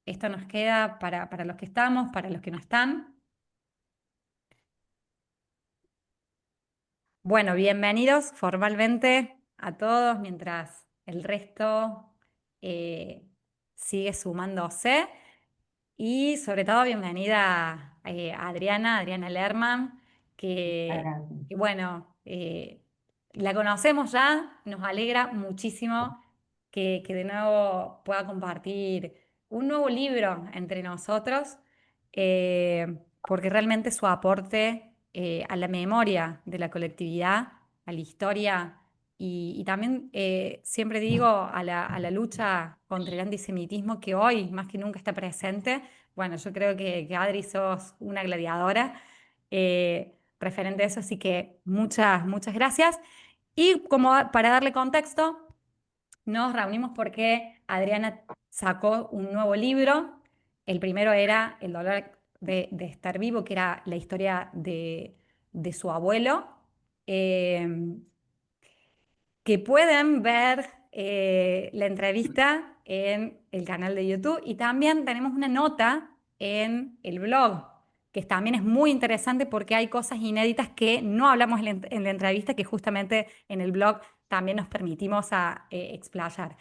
Esto nos queda para los que estamos, para los que no están. Bueno, bienvenidos formalmente a todos mientras el resto eh, sigue sumándose. Y sobre todo, bienvenida a Adriana Lerman, que, Gracias. que bueno, la conocemos ya, nos alegra muchísimo que de nuevo pueda compartir un nuevo libro entre nosotros, porque realmente su aporte a la memoria de la colectividad, a la historia y también, siempre digo, a la lucha contra el antisemitismo que hoy más que nunca está presente. Bueno, yo creo que Adri sos una gladiadora, referente a eso, así que muchas gracias. Y para darle contexto, nos reunimos porque Adriana sacó un nuevo libro. El primero era El dolor de estar vivo, que era la historia de su abuelo. Eh, que pueden ver la entrevista en el canal de YouTube y también tenemos una nota en el blog, que también es muy interesante porque hay cosas inéditas que no hablamos en la entrevista que justamente en el blog también nos permitimos explayar.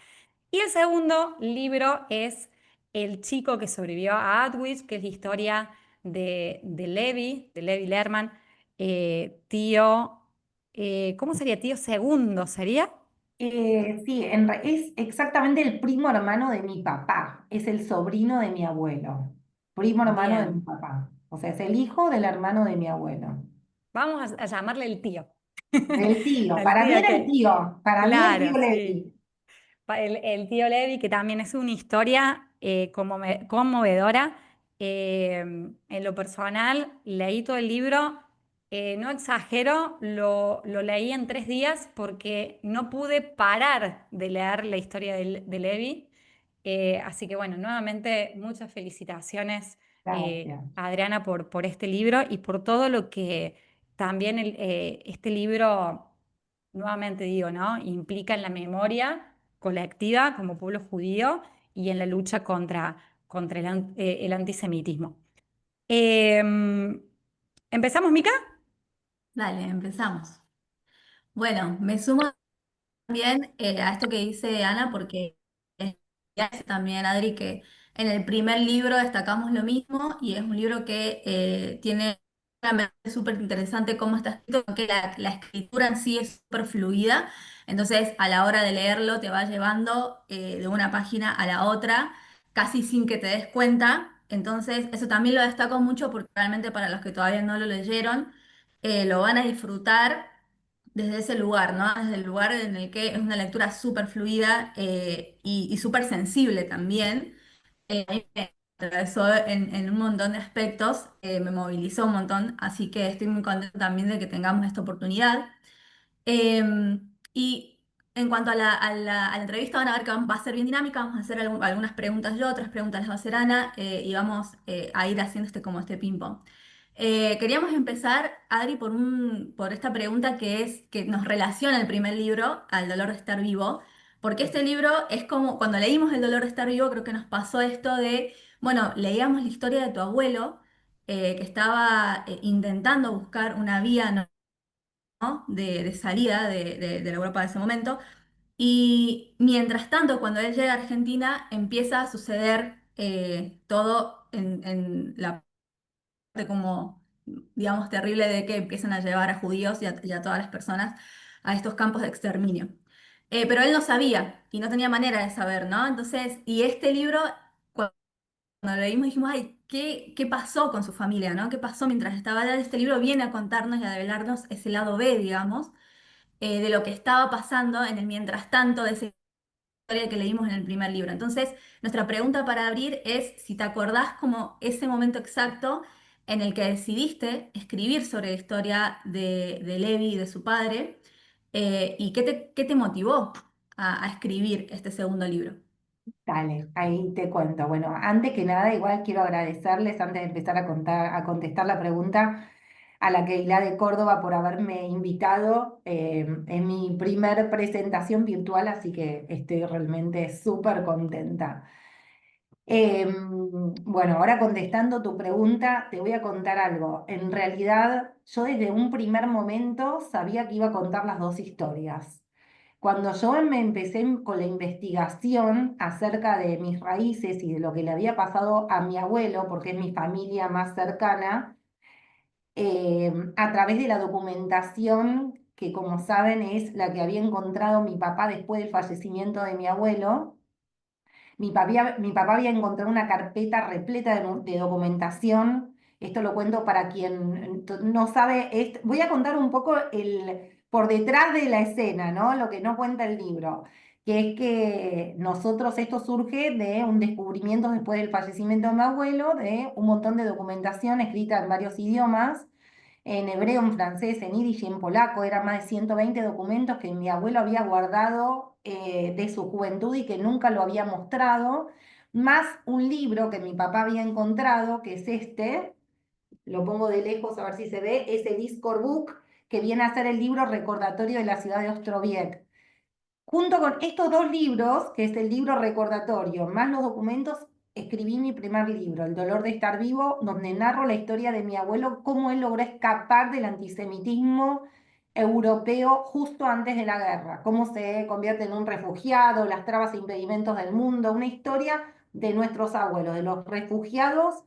Y el segundo libro es El chico que sobrevivió a Auschwitz, que es la historia de Levi Lerman, tío, ¿cómo sería? Tío segundo, ¿sería? Sí, es exactamente el primo hermano de mi papá, es el sobrino de mi abuelo, primo hermano de mi Bien, papá, o sea, es el hijo del hermano de mi abuelo. vamos a llamarle el tío. El tío, El para mí tío era el que, tío, para mí el tío claro, sí. Levi. El tío Levi, que también es una historia conmovedora. En lo personal, leí todo el libro, no exagero, lo leí en 3 días porque no pude parar de leer la historia de Levi. Así que bueno, nuevamente muchas felicitaciones Gracias. a Adriana por este libro y por todo lo que también este libro, nuevamente digo, ¿no? Implica en la memoria colectiva como pueblo judío y en la lucha contra el antisemitismo. ¿Empezamos, Mica? Dale, empezamos. Bueno, me sumo también a esto que dice Ana, porque ya dice también Adri que en el primer libro destacamos lo mismo y es un libro que tiene realmente súper interesante cómo está escrito, que la escritura en sí es súper fluida, entonces a la hora de leerlo te va llevando de una página a la otra casi sin que te des cuenta, entonces eso también lo destaco mucho porque realmente para los que todavía no lo leyeron, lo van a disfrutar desde ese lugar, ¿no? Desde el lugar en el que es una lectura súper fluida y súper sensible también. A mí me atravesó en un montón de aspectos, me movilizó un montón, así que estoy muy contenta también de que tengamos esta oportunidad. Y en cuanto a la entrevista, van a ver que va a ser bien dinámica, vamos a hacer algunas preguntas yo, otras preguntas las va a hacer Ana, y vamos a ir haciendo este ping-pong. Queríamos empezar, Adri, por esta pregunta que es que nos relaciona el primer libro al dolor de estar vivo, porque este libro es como, cuando leímos El dolor de estar vivo, creo que nos pasó esto de, bueno, leíamos la historia de tu abuelo, que estaba intentando buscar una vía, ¿no? de salida de la Europa de ese momento. Y mientras tanto, cuando él llega a Argentina, empieza a suceder todo en la parte como, digamos, terrible de que empiezan a llevar a judíos y a todas las personas a estos campos de exterminio. Pero él no sabía y no tenía manera de saber, ¿no? Entonces, y este libro, cuando lo leímos dijimos, ay, ¿qué pasó con su familia, ¿no? ¿Qué pasó mientras estaba allá? Este libro viene a contarnos y a develarnos ese lado B, digamos, de lo que estaba pasando en el mientras tanto de esa historia que leímos en el primer libro. Entonces, nuestra pregunta para abrir es si te acordás como ese momento exacto en el que decidiste escribir sobre la historia de Levi y de su padre, y qué te motivó a escribir este segundo libro. Dale, ahí te cuento. Bueno, antes que nada, igual quiero agradecerles, antes de empezar a contar, a contestar la pregunta. a la Keilah de Córdoba por haberme invitado en mi primer presentación virtual, así que estoy realmente súper contenta. Bueno, ahora contestando tu pregunta, te voy a contar algo. En realidad, yo desde un primer momento sabía que iba a contar las dos historias. Cuando yo me empecé con la investigación acerca de mis raíces y de lo que le había pasado a mi abuelo, porque es mi familia más cercana, a través de la documentación, que como saben es la que había encontrado mi papá después del fallecimiento de mi abuelo. Mi papá había encontrado una carpeta repleta de documentación. Esto lo cuento para quien no sabe. Voy a contar un poco por detrás de la escena, ¿no? Lo que no cuenta el libro, que es que esto surge de un descubrimiento después del fallecimiento de mi abuelo, de un montón de documentación escrita en varios idiomas, en hebreo, en francés, en yiddish y en polaco. Eran más de 120 documentos que mi abuelo había guardado de su juventud y que nunca lo había mostrado, más un libro que mi papá había encontrado, que es este, lo pongo de lejos a ver si se ve, es el Discord Book, que viene a ser el libro recordatorio de la ciudad de Ostroviec. Junto con estos dos libros, que es el libro recordatorio, más los documentos, escribí mi primer libro, El dolor de estar vivo, donde narro la historia de mi abuelo, cómo él logró escapar del antisemitismo europeo justo antes de la guerra, cómo se convierte en un refugiado, las trabas e impedimentos del mundo, una historia de nuestros abuelos, de los refugiados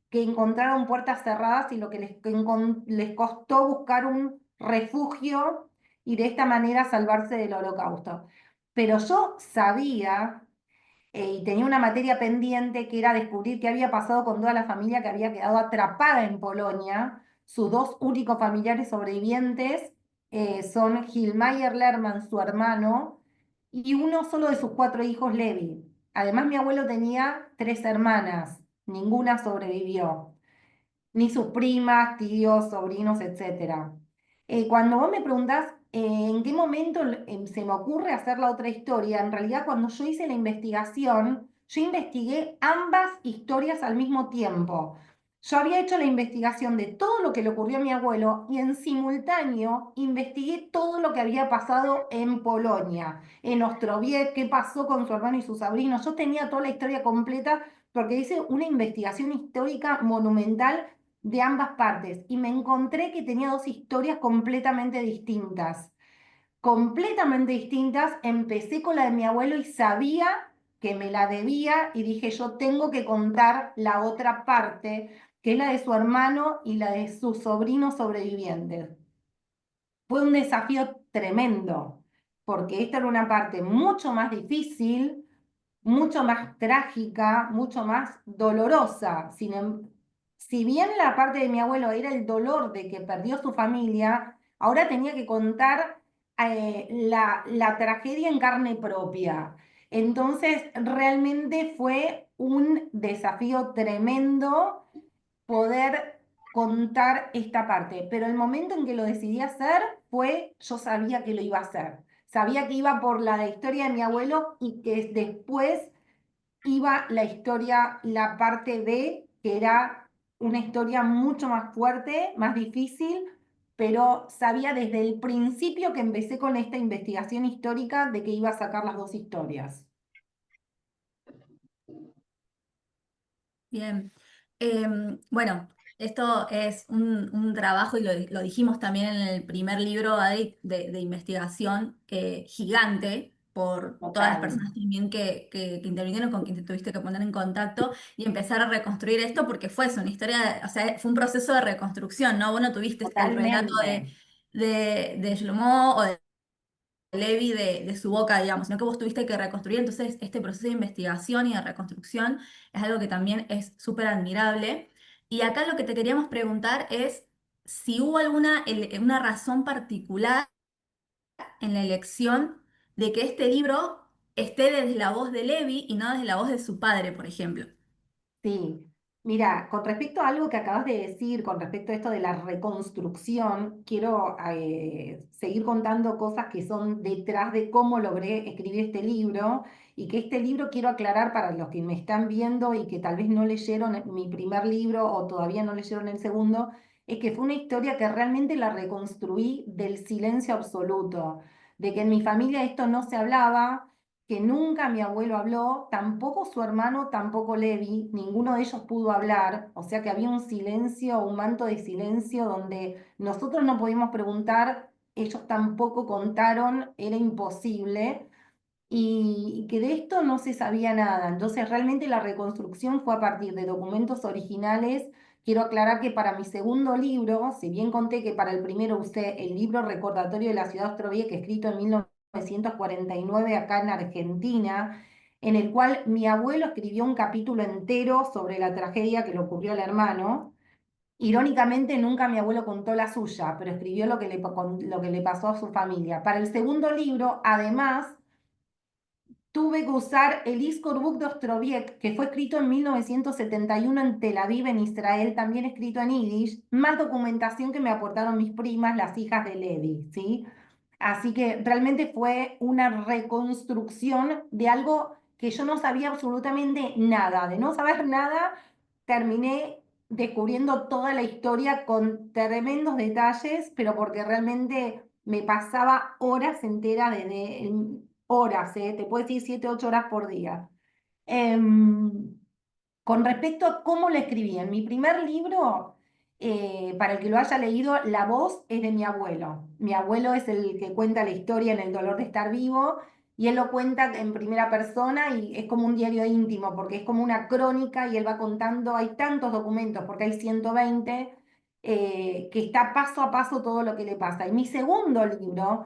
que encontraron puertas cerradas y lo que les costó buscar un refugio y de esta manera salvarse del holocausto. Pero yo sabía y tenía una materia pendiente que era descubrir qué había pasado con toda la familia que había quedado atrapada en Polonia. Sus dos únicos familiares sobrevivientes son Hilmayer Lerman, su hermano, y uno solo de sus cuatro hijos, Levi. Además, mi abuelo tenía tres hermanas, ninguna sobrevivió, ni sus primas, tíos, sobrinos, etcétera. Cuando vos me preguntás en qué momento se me ocurre hacer la otra historia, en realidad cuando yo hice la investigación, yo investigué ambas historias al mismo tiempo. Yo había hecho la investigación de todo lo que le ocurrió a mi abuelo y en simultáneo investigué todo lo que había pasado en Polonia, en Ostrowiec, qué pasó con su hermano y sus sobrinos. Yo tenía toda la historia completa porque hice una investigación histórica monumental de ambas partes y me encontré que tenía dos historias completamente distintas. Completamente distintas. Empecé con la de mi abuelo y sabía que me la debía y dije, yo tengo que contar la otra parte, que es la de su hermano y la de sus sobrinos sobrevivientes. Fue un desafío tremendo, porque esta era una parte mucho más difícil, mucho más trágica, mucho más dolorosa. Si bien la parte de mi abuelo era el dolor de que perdió su familia, ahora tenía que contar la tragedia en carne propia. Entonces, realmente fue un desafío tremendo poder contar esta parte, pero el momento en que lo decidí hacer yo sabía que lo iba a hacer. Sabía que iba por la historia de mi abuelo y que después iba la historia, la parte B, que era una historia mucho más fuerte, más difícil, pero sabía desde el principio que empecé con esta investigación histórica de que iba a sacar las dos historias. Bien. Bueno, esto es un trabajo, y lo dijimos también en el primer libro, Adri, de investigación gigante por todas las Total, personas también que intervinieron, con quien te tuviste que poner en contacto y empezar a reconstruir esto, porque fue eso, una historia, o sea, fue un proceso de reconstrucción, ¿no? Vos no tuviste el relato totalmente. de Shlomo o de Levi de su boca, digamos, sino que vos tuviste que reconstruir. Entonces, este proceso de investigación y de reconstrucción es algo que también es súper admirable. Y acá lo que te queríamos preguntar es si hubo una razón particular en la elección de que este libro esté desde la voz de Levi y no desde la voz de su padre, por ejemplo. Sí, mira, con respecto a algo que acabas de decir, con respecto a esto de la reconstrucción, quiero seguir contando cosas que son detrás de cómo logré escribir este libro y que este libro quiero aclarar para los que me están viendo y que tal vez no leyeron mi primer libro o todavía no leyeron el segundo. es que fue una historia que realmente la reconstruí del silencio absoluto, de que en mi familia esto no se hablaba, que nunca mi abuelo habló, tampoco su hermano, tampoco Levi, ninguno de ellos pudo hablar, o sea que había un silencio, un manto de silencio donde nosotros no pudimos preguntar, ellos tampoco contaron, era imposible y que de esto no se sabía nada. Entonces, realmente la reconstrucción fue a partir de documentos originales. Quiero aclarar que para mi segundo libro, si bien conté que para el primero usé el libro Recordatorio de la Ciudad Ostroviec, escrito en 1949 acá en Argentina, en el cual mi abuelo escribió un capítulo entero sobre la tragedia que le ocurrió al hermano. Irónicamente, nunca mi abuelo contó la suya, pero escribió lo que le pasó a su familia. Para el segundo libro, además, tuve que usar el Iskor de Ostroviec, que fue escrito en 1971 en Tel Aviv, en Israel, también escrito en Yiddish, más documentación que me aportaron mis primas, las hijas de Levi, ¿sí? Así que realmente fue una reconstrucción de algo que yo no sabía absolutamente nada. De no saber nada, terminé descubriendo toda la historia con tremendos detalles, pero porque realmente me pasaba horas enteras, horas, te puedo decir 7, 8 horas por día. Em, con respecto a cómo lo escribí, en mi primer libro, para el que lo haya leído, la voz es de mi abuelo. Mi abuelo es el que cuenta la historia en El dolor de estar vivo y él lo cuenta en primera persona y es como un diario íntimo porque es como una crónica y él va contando, hay tantos documentos porque hay 120 que está paso a paso todo lo que le pasa. Y mi segundo libro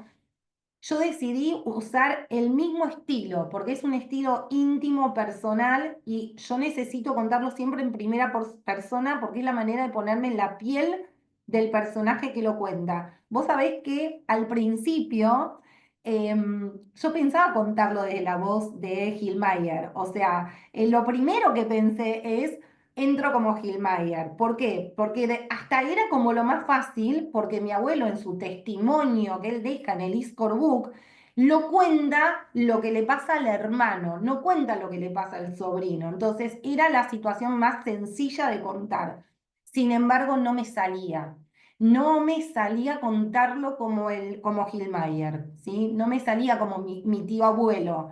yo decidí usar el mismo estilo, porque es un estilo íntimo, personal, y yo necesito contarlo siempre en primera persona, porque es la manera de ponerme en la piel del personaje que lo cuenta. Vos sabés que al principio yo pensaba contarlo desde la voz de Hilmayer, o sea, lo primero que pensé es entro como Hilmayer. ¿Por qué? Porque hasta era como lo más fácil, porque mi abuelo en su testimonio que él deja en el Iskor Book, lo cuenta lo que le pasa al hermano, no cuenta lo que le pasa al sobrino. Entonces era la situación más sencilla de contar. Sin embargo, no me salía. No me salía contarlo como Hilmayer, ¿sí? No me salía como mi tío abuelo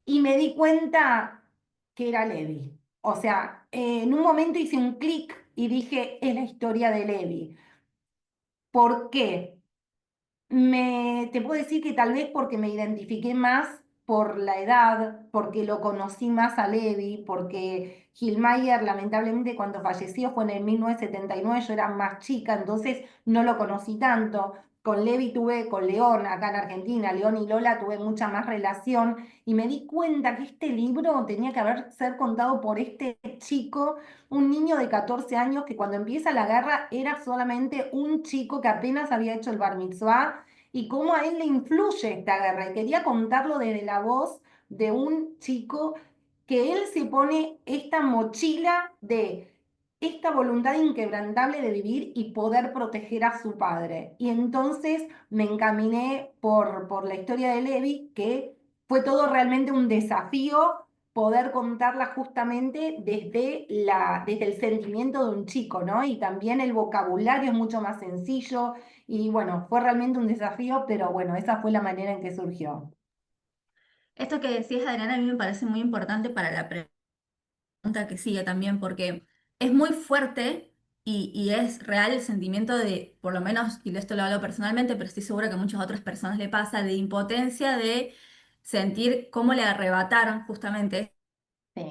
y me di cuenta que era Levi. O sea, en un momento hice un clic y dije, es la historia de Levi. ¿Por qué? Te puedo decir que tal vez porque me identifiqué más por la edad, porque lo conocí más a Levi, porque Hilmayer lamentablemente cuando falleció fue en el 1979, yo era más chica, entonces no lo conocí tanto. Con Levi tuve, con León acá en Argentina, León y Lola tuve mucha más relación y me di cuenta que este libro tenía que ser contado por este chico, un niño de 14 años que cuando empieza la guerra era solamente un chico que apenas había hecho el bar mitzvah y cómo a él le influye esta guerra. Y quería contarlo desde la voz de un chico que él se pone esta mochila de esta voluntad inquebrantable de vivir y poder proteger a su padre. Y entonces me encaminé por la historia de Levi, que fue todo realmente un desafío poder contarla justamente desde el sentimiento de un chico, ¿no? Y también el vocabulario es mucho más sencillo y bueno, fue realmente un desafío, pero bueno, esa fue la manera en que surgió. Esto que decías, Adriana, a mí me parece muy importante para la pregunta que sigue también, porque es muy fuerte y es real el sentimiento de, por lo menos, y esto lo hablo personalmente, pero estoy segura que a muchas otras personas le pasa, de impotencia, de sentir cómo le arrebataron justamente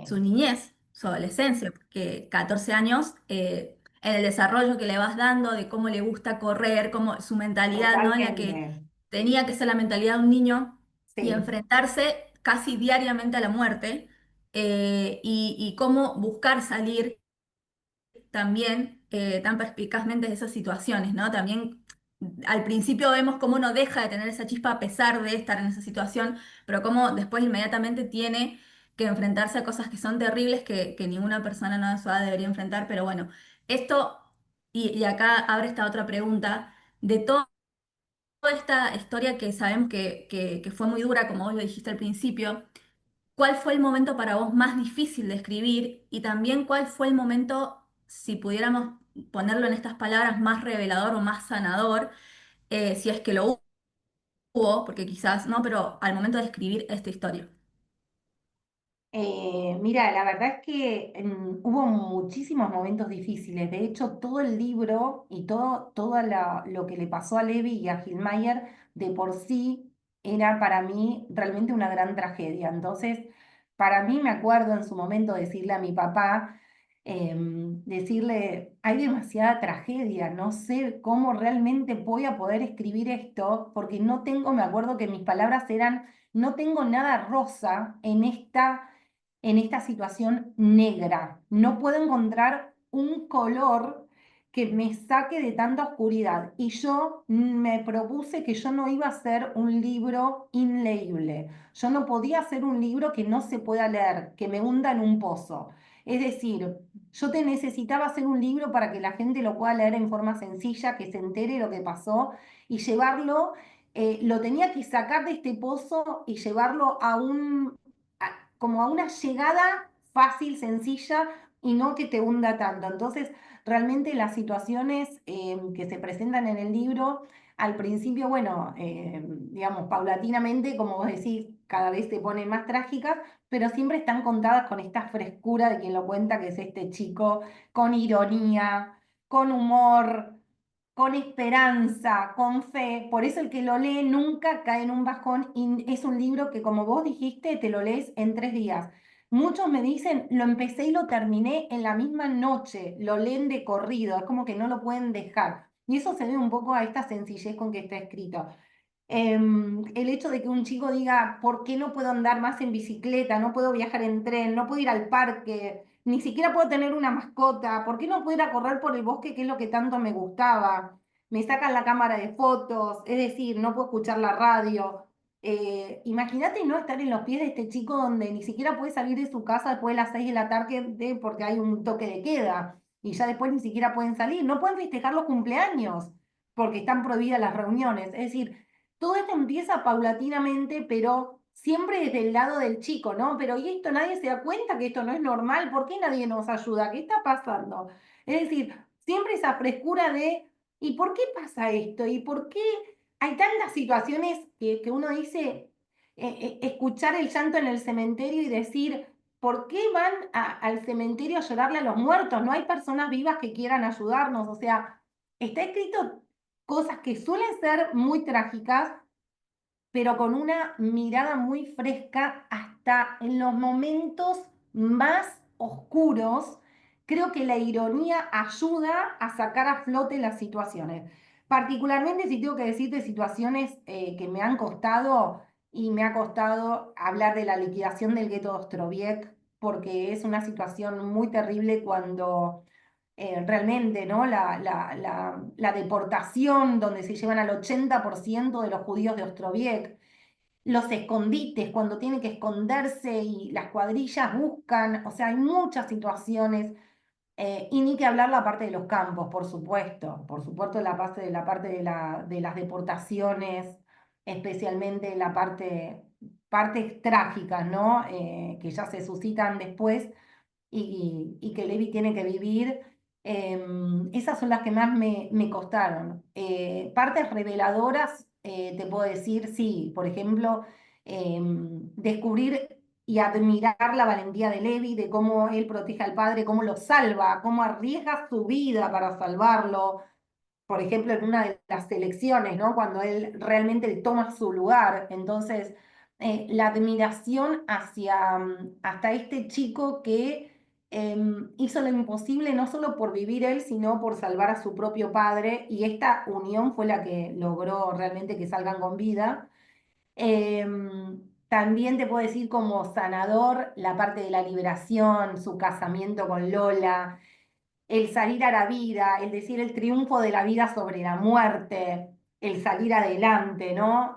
su Sí, niñez, su adolescencia, porque 14 años, en el desarrollo que le vas dando, de cómo le gusta correr, cómo su mentalidad, ¿no? En la totalmente. que tenía que ser la mentalidad de un niño y Sí, enfrentarse casi diariamente a la muerte, y cómo buscar salir también tan perspicazmente de esas situaciones, ¿no? También al principio vemos cómo uno deja de tener esa chispa a pesar de estar en esa situación, pero cómo después inmediatamente tiene que enfrentarse a cosas que son terribles que ninguna persona no de su edad debería enfrentar. Pero bueno, esto, y acá abre esta otra pregunta, de toda esta historia que sabemos que fue muy dura, como vos lo dijiste al principio. ¿Cuál fue el momento para vos más difícil de escribir? Y también cuál fue el momento, si pudiéramos ponerlo en estas palabras, más revelador o más sanador, si es que lo hubo, porque quizás no, pero al momento de escribir esta historia. Mira, la verdad es que hubo muchísimos momentos difíciles. De hecho, todo el libro y lo que le pasó a Levi y a Gilmayer de por sí era para mí realmente una gran tragedia. Entonces, para mí me acuerdo en su momento decirle a mi papá, decirle, hay demasiada tragedia, no sé cómo realmente voy a poder escribir esto, porque no tengo, me acuerdo que mis palabras eran, no tengo nada rosa en esta situación negra. No puedo encontrar un color que me saque de tanta oscuridad. Y yo me propuse que yo no iba a hacer un libro inleíble. Yo no podía hacer un libro que no se pueda leer, que me hunda en un pozo. Es decir, yo te necesitaba hacer un libro para que la gente lo pueda leer en forma sencilla, que se entere lo que pasó y llevarlo, lo tenía que sacar de este pozo y llevarlo como a una llegada fácil, sencilla y no que te hunda tanto. Entonces, realmente las situaciones que se presentan en el libro, al principio, bueno, digamos, paulatinamente, como vos decís, cada vez se ponen más trágicas, pero siempre están contadas con esta frescura de quien lo cuenta, que es este chico, con ironía, con humor, con esperanza, con fe. Por eso el que lo lee nunca cae en un bajón y es un libro que, como vos dijiste, te lo lees en 3 días. Muchos me dicen, lo empecé y lo terminé en la misma noche, lo leen de corrido, es como que no lo pueden dejar. Y eso se ve un poco a esta sencillez con que está escrito. El hecho de que un chico diga, ¿por qué no puedo andar más en bicicleta? No puedo viajar en tren, no puedo ir al parque, ni siquiera puedo tener una mascota, ¿por qué no puedo ir a correr por el bosque, que es lo que tanto me gustaba? Me sacan la cámara de fotos, es decir, no puedo escuchar la radio. Imagínate no estar en los pies de este chico donde ni siquiera puede salir de su casa después de las 6 de la tarde porque hay un toque de queda y ya después ni siquiera pueden salir, no pueden festejar los cumpleaños porque están prohibidas las reuniones. Es decir, todo esto empieza paulatinamente, pero siempre desde el lado del chico, ¿no? Pero ¿y esto nadie se da cuenta que esto no es normal? ¿Por qué nadie nos ayuda? ¿Qué está pasando? Es decir, siempre esa frescura de ¿y por qué pasa esto? ¿Y por qué hay tantas situaciones que uno dice, escuchar el llanto en el cementerio y decir, ¿por qué van al cementerio a llorarle a los muertos? No hay personas vivas que quieran ayudarnos. O sea, está escrito cosas que suelen ser muy trágicas, pero con una mirada muy fresca hasta en los momentos más oscuros. Creo que la ironía ayuda a sacar a flote las situaciones. Particularmente si tengo que decirte situaciones que me han costado, y me ha costado hablar de la liquidación del gueto de Ostroviec, porque es una situación muy terrible cuando realmente, ¿no? La deportación donde se llevan al 80% de los judíos de Ostroviec, los escondites cuando tienen que esconderse y las cuadrillas buscan, o sea, hay muchas situaciones, y ni que hablar la parte de los campos, por supuesto la parte de las deportaciones, especialmente partes trágicas, ¿no? Que ya se suscitan después y que Levi tiene que vivir. Esas son las que más me costaron. Partes reveladoras, te puedo decir, sí, por ejemplo, descubrir y admirar la valentía de Levi, de cómo él protege al padre, cómo lo salva, cómo arriesga su vida para salvarlo, por ejemplo, en una de las elecciones, ¿no? Cuando él realmente toma su lugar. Entonces, la admiración hasta este chico que hizo lo imposible no solo por vivir él, sino por salvar a su propio padre, y esta unión fue la que logró realmente que salgan con vida. También te puedo decir como sanador la parte de la liberación, su casamiento con Lola, el salir a la vida, el decir el triunfo de la vida sobre la muerte, el salir adelante, ¿no?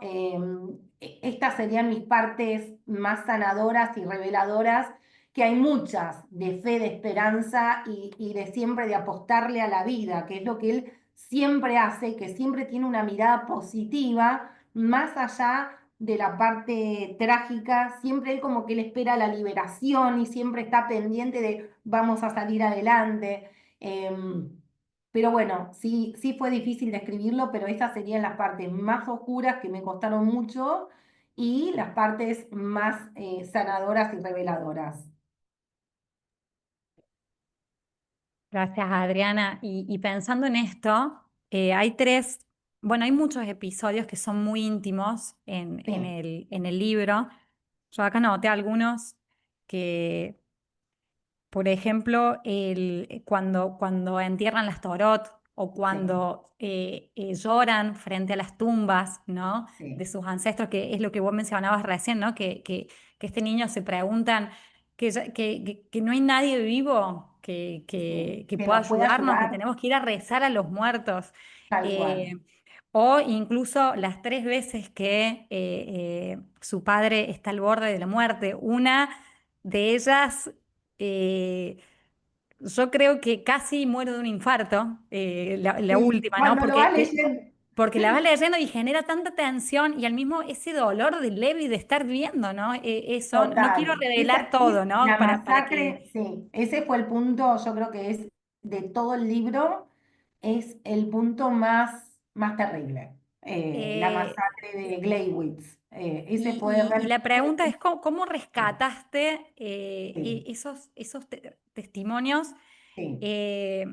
Estas serían mis partes más sanadoras y reveladoras, que hay muchas, de fe, de esperanza y de siempre de apostarle a la vida, que es lo que él siempre hace, que siempre tiene una mirada positiva, más allá de la parte trágica, siempre él como que él espera la liberación y siempre está pendiente de vamos a salir adelante. Pero bueno, sí, sí fue difícil describirlo, pero esas serían las partes más oscuras que me costaron mucho y las partes más sanadoras y reveladoras. Gracias, Adriana. Y pensando en esto, hay tres, bueno, hay muchos episodios que son muy íntimos Sí, en el libro. Yo acá noté algunos que, por ejemplo, cuando entierran las Torot o sí, cuando lloran frente a las tumbas, ¿no? De sí, sus ancestros, que es lo que vos mencionabas recién, ¿no? Que este niño se preguntan que no hay nadie vivo sí. que Que pueda nos puede ayudarnos, que ayudar tenemos que ir a rezar a los muertos. tal Eh, cual. o incluso las tres veces que su padre está al borde de la muerte. Una de ellas, eh, yo creo que casi muero de un infarto, la Sí, última, ¿no? cuando lo vas leyendo. Porque la vas leyendo y genera tanta tensión y al mismo ese dolor de Levi de estar viendo, ¿no? Eso, no quiero Total. revelar todo, ¿no? La Para que masacre, sí, ese fue el punto, yo creo que es de todo el libro, es el punto más terrible. La eh, masacre de Gleiwitz. Ese fue y la pregunta realmente, es, ¿cómo sí, rescataste sí, esos testimonios, sí, eh,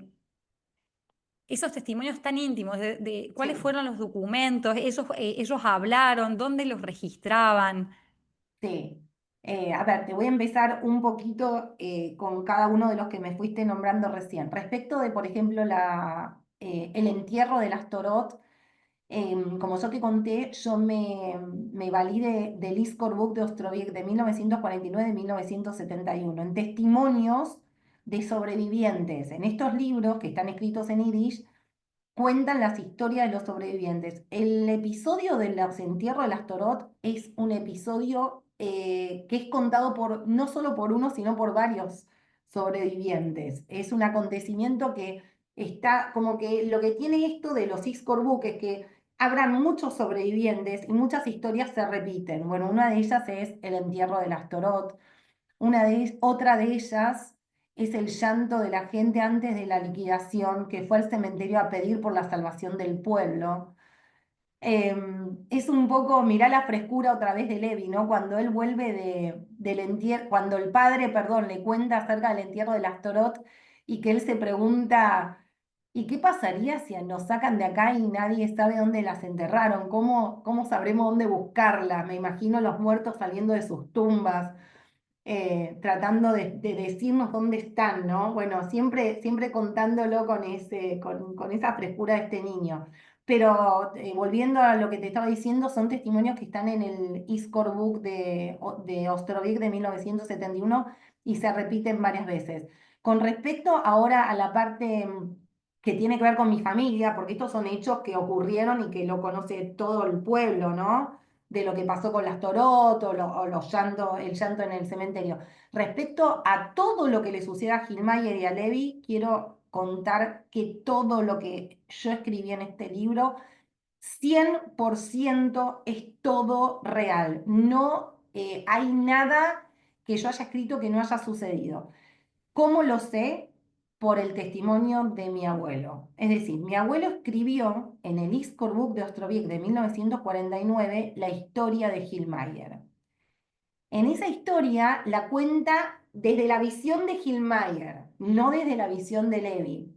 esos testimonios tan íntimos de cuáles sí. fueron los documentos? Ellos hablaron, dónde los registraban? Sí. A ver, te voy a empezar un poquito con cada uno de los que me fuiste nombrando recién. Respecto de, por ejemplo, el entierro de las Torot, como yo te conté, yo me valí del Iskor Book de Ostrovik de 1949 y 1971 en testimonios de sobrevivientes. En estos libros que están escritos en Yiddish, cuentan las historias de los sobrevivientes. El episodio de los entierros de las Torot es un episodio que es contado por, no solo por uno, sino por varios sobrevivientes. Es un acontecimiento que está, como que lo que tiene esto de los Book es que habrán muchos sobrevivientes y muchas historias se repiten. Bueno, una de ellas es el entierro de las Torot. Otra de ellas es el llanto de la gente antes de la liquidación, que fue al cementerio a pedir por la salvación del pueblo. Es un poco, mirá la frescura otra vez de Levi, ¿no? Cuando él vuelve del entierro, cuando el padre, perdón, le cuenta acerca del entierro de las Torot y que él se pregunta, ¿y qué pasaría si nos sacan de acá y nadie sabe dónde las enterraron? ¿Cómo sabremos dónde buscarlas? Me imagino los muertos saliendo de sus tumbas tratando de decirnos dónde están, ¿no? Bueno, siempre contándolo con esa frescura de este niño. Pero volviendo a lo que te estaba diciendo, son testimonios que están en el Iskor Book de Ostrovik de 1971 y se repiten varias veces. Con respecto ahora a la parte que tiene que ver con mi familia, porque estos son hechos que ocurrieron y que lo conoce todo el pueblo, ¿no? De lo que pasó con las Torot o los el llanto en el cementerio. Respecto a todo lo que le sucede a Gilmayer y a Levi, quiero contar que todo lo que yo escribí en este libro, 100% es todo real. No hay nada que yo haya escrito que no haya sucedido. ¿Cómo lo sé? Por el testimonio de mi abuelo. Es decir, mi abuelo escribió en el Iskor Book de Ostrovik de 1949 la historia de Hillmeyer. En esa historia la cuenta desde la visión de Hillmeyer, no desde la visión de Levi.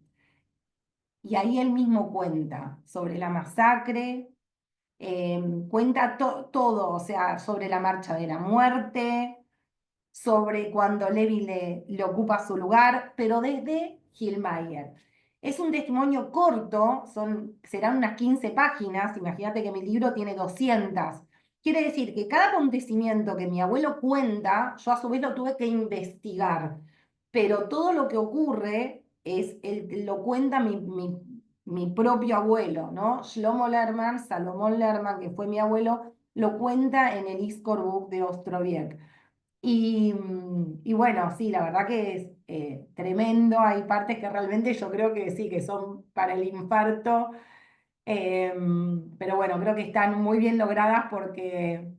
Y ahí él mismo cuenta sobre la masacre, cuenta todo, o sea, sobre la marcha de la muerte, sobre cuando Levi le ocupa su lugar, pero desde Hillmeyer. Es un testimonio corto, serán unas 15 páginas, imagínate que mi libro tiene 200. Quiere decir que cada acontecimiento que mi abuelo cuenta, yo a su vez lo tuve que investigar, pero todo lo que ocurre lo cuenta mi propio abuelo, ¿no? Shlomo Lerman, Salomón Lerman, que fue mi abuelo, lo cuenta en el Iskor Book de Ostroviec. Y bueno, sí, la verdad que es tremendo. Hay partes que realmente yo creo que sí, que son para el infarto. Pero bueno, creo que están muy bien logradas porque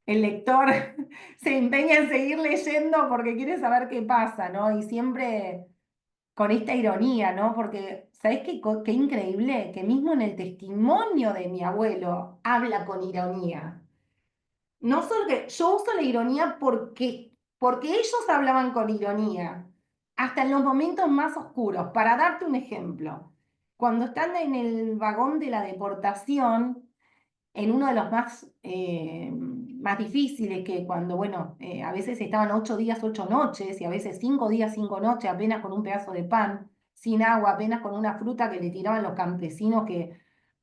el lector se empeña en seguir leyendo porque quiere saber qué pasa, ¿no? Y siempre con esta ironía, ¿no? Porque, ¿sabés qué increíble? Que mismo en el testimonio de mi abuelo habla con ironía. No solo que yo uso la ironía porque ellos hablaban con ironía, hasta en los momentos más oscuros. Para darte un ejemplo, cuando están en el vagón de la deportación, en uno de los más difíciles, que cuando, bueno, a veces estaban 8 días, 8 noches, y a veces 5 días, 5 noches, apenas con un pedazo de pan, sin agua, apenas con una fruta que le tiraban los campesinos que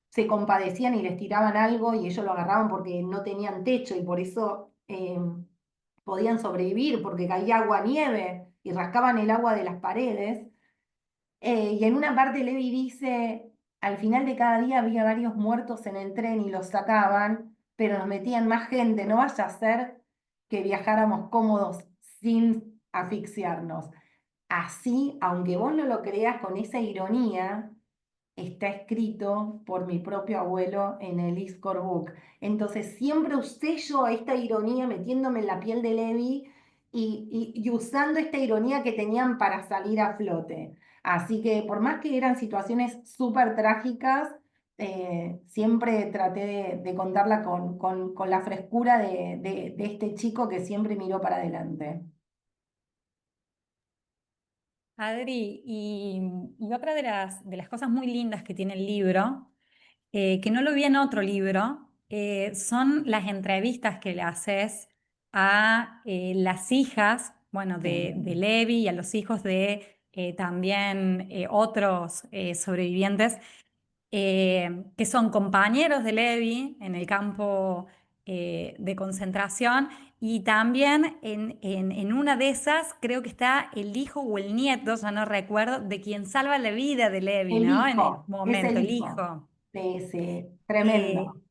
se compadecían y les tiraban algo y ellos lo agarraban porque no tenían techo y por eso podían sobrevivir, porque caía agua, nieve y rascaban el agua de las paredes. Y en una parte Levi dice, al final de cada día había varios muertos en el tren y los sacaban, pero nos metían más gente, no vaya a ser que viajáramos cómodos sin asfixiarnos. Así, aunque vos no lo creas con esa ironía, está escrito por mi propio abuelo en el Iscor Book. Entonces siempre usé yo esta ironía metiéndome en la piel de Levi y usando esta ironía que tenían para salir a flote. Así que por más que eran situaciones súper trágicas, siempre traté de contarla con la frescura de este chico que siempre miró para adelante. Adri, y otra de las cosas muy lindas que tiene el libro, que no lo vi en otro libro, son las entrevistas que le haces a las hijas, bueno, de Sí. Levi y a los hijos de también otros sobrevivientes que son compañeros de Levi en el campo de concentración y también en una de esas creo que está el hijo o el nieto, ya no recuerdo, de quien salva la vida de Levi, El ¿no? En el hijo, es momento, el el hijo. hijo. Sí, sí, Eh, tremendo.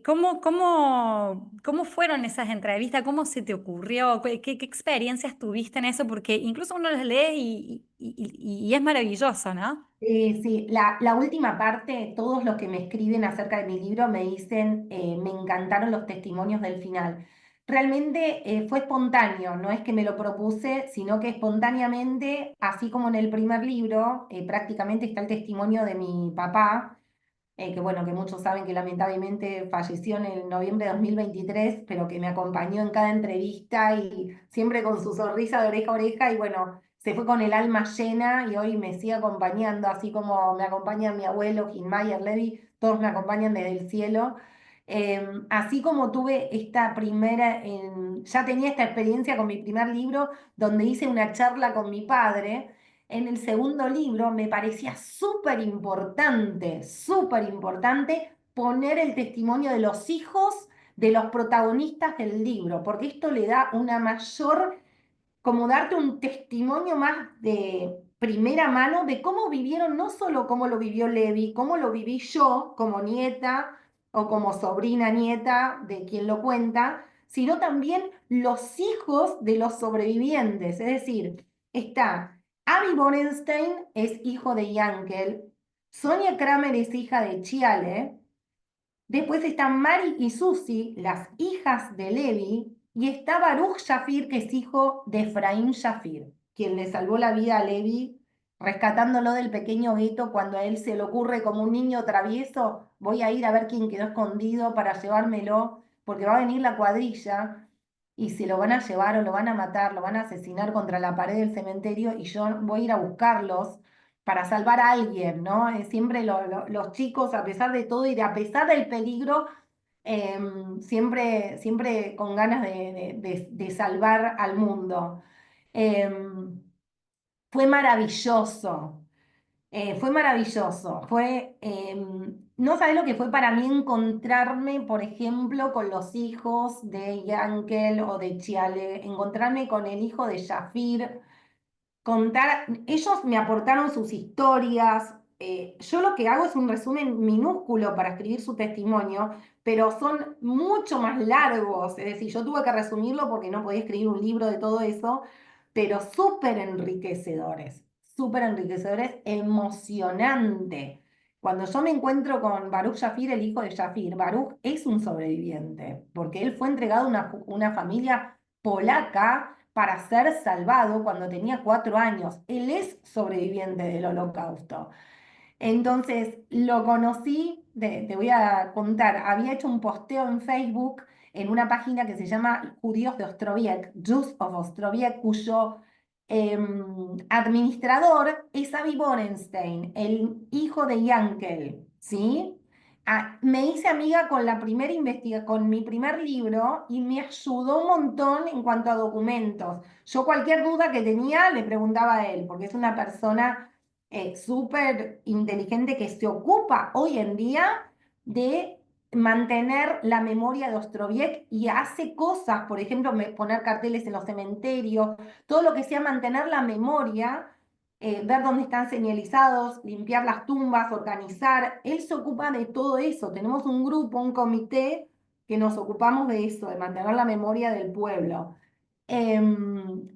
¿Cómo fueron esas entrevistas? ¿Cómo se te ocurrió? ¿Qué experiencias tuviste en eso? Porque incluso uno las lee y es maravilloso, ¿no? Sí, la última parte, todos los que me escriben acerca de mi libro me dicen, me encantaron los testimonios del final. Realmente fue espontáneo, no es que me lo propuse, sino que espontáneamente, así como en el primer libro, prácticamente está el testimonio de mi papá, que bueno, que muchos saben que lamentablemente falleció en el noviembre de 2023, pero que me acompañó en cada entrevista y siempre con su sonrisa de oreja a oreja y bueno, se fue con el alma llena y hoy me sigue acompañando, así como me acompaña mi abuelo, Mayer Levy, todos me acompañan desde el cielo. Así como tuve esta primera, ya tenía esta experiencia con mi primer libro, donde hice una charla con mi padre, en el segundo libro me parecía súper importante poner el testimonio de los hijos de los protagonistas del libro, porque esto le da una mayor, como darte un testimonio más de primera mano de cómo vivieron, no solo cómo lo vivió Levi, cómo lo viví yo como nieta o como sobrina nieta de quien lo cuenta, sino también los hijos de los sobrevivientes. Es decir, está Avi Borenstein, es hijo de Yankel, Sonia Kramer es hija de Chiale, después están Mari y Susi, las hijas de Levi, y está Baruch Shafir, que es hijo de Efraín Shafir, quien le salvó la vida a Levi, rescatándolo del pequeño gueto cuando a él se le ocurre como un niño travieso, voy a ir a ver quién quedó escondido para llevármelo, porque va a venir la cuadrilla y se lo van a llevar o lo van a matar, lo van a asesinar contra la pared del cementerio y yo voy a ir a buscarlos para salvar a alguien, ¿no? Siempre los chicos, a pesar de todo y a pesar del peligro, siempre con ganas de salvar al mundo. Em, Fue maravilloso. Fue maravilloso. No sabés lo que fue para mí encontrarme, por ejemplo, con los hijos de Yankel o de Chiale, encontrarme con el hijo de Shafir, contar, ellos me aportaron sus historias, yo lo que hago es un resumen minúsculo para escribir su testimonio, pero son mucho más largos, es decir, yo tuve que resumirlo porque no podía escribir un libro de todo eso, pero súper enriquecedores, emocionante. Cuando yo me encuentro con Baruch Shafir, el hijo de Shafir, Baruch es un sobreviviente, porque él fue entregado a una familia polaca para ser salvado cuando tenía 4 años. Él es sobreviviente del Holocausto. Entonces lo conocí, te voy a contar, había hecho un posteo en Facebook en una página que se llama Judíos de Ostroviec, Jews of Ostroviec, cuyo administrador es Avi Borenstein, el hijo de Yankel, ¿sí? Me hice amiga con con mi primer libro y me ayudó un montón en cuanto a documentos. Yo cualquier duda que tenía le preguntaba a él, porque es una persona súper inteligente que se ocupa hoy en día de mantener la memoria de Ostroviec y hace cosas, por ejemplo, poner carteles en los cementerios, todo lo que sea mantener la memoria, ver dónde están señalizados, limpiar las tumbas, organizar. Él se ocupa de todo eso. Tenemos un grupo, un comité que nos ocupamos de eso, de mantener la memoria del pueblo.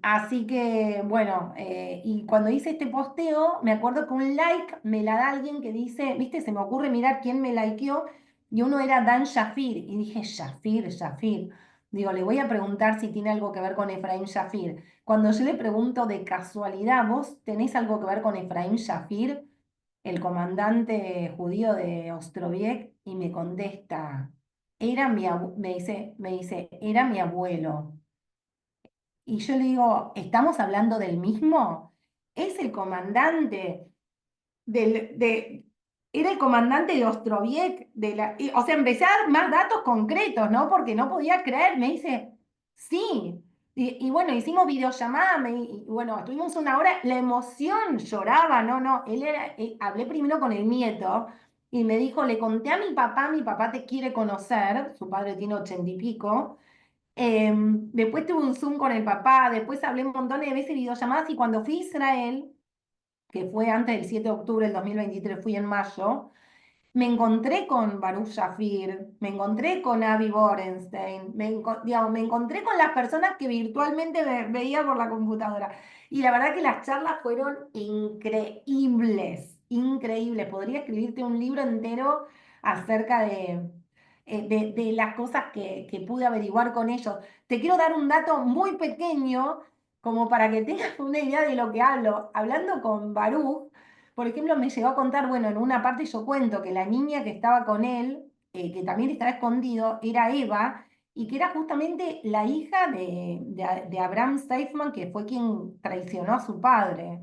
Así que, bueno, y cuando hice este posteo, me acuerdo que un like me la da alguien que dice, viste, se me ocurre mirar quién me likeó, y uno era Dan Shafir, y dije, Shafir, Shafir. Digo, le voy a preguntar si tiene algo que ver con Efraín Shafir. Cuando yo le pregunto de casualidad, ¿vos tenés algo que ver con Efraín Shafir, el comandante judío de Ostroviec? Y me contesta, me dice, era mi abuelo. Y yo le digo, ¿estamos hablando del mismo? Es el comandante era el comandante de Ostroviec, o sea, empecé a dar más datos concretos, ¿no? Porque no podía creer, me dice, sí. Y bueno, hicimos videollamada, y bueno, estuvimos una hora, la emoción lloraba, no, no, hablé primero con el nieto y me dijo, le conté a mi papá te quiere conocer, su padre tiene 80 y pico. Después tuve un Zoom con el papá, después hablé un montón de veces videollamadas, y cuando fui a Israel, que fue antes del 7 de octubre del 2023, fui en mayo, me encontré con Baruch Shafir, me encontré con Avi Borenstein, digamos, me encontré con las personas que virtualmente veía por la computadora. Y la verdad que las charlas fueron increíbles, increíbles. Podría escribirte un libro entero acerca de las cosas que pude averiguar con ellos. Te quiero dar un dato muy pequeño como para que tengas una idea de lo que hablo. Hablando con Baruch, por ejemplo, me llegó a contar, bueno, en una parte yo cuento que la niña que estaba con él, que también estaba escondido, era Eva, y que era justamente la hija de Abraham Steifman, que fue quien traicionó a su padre.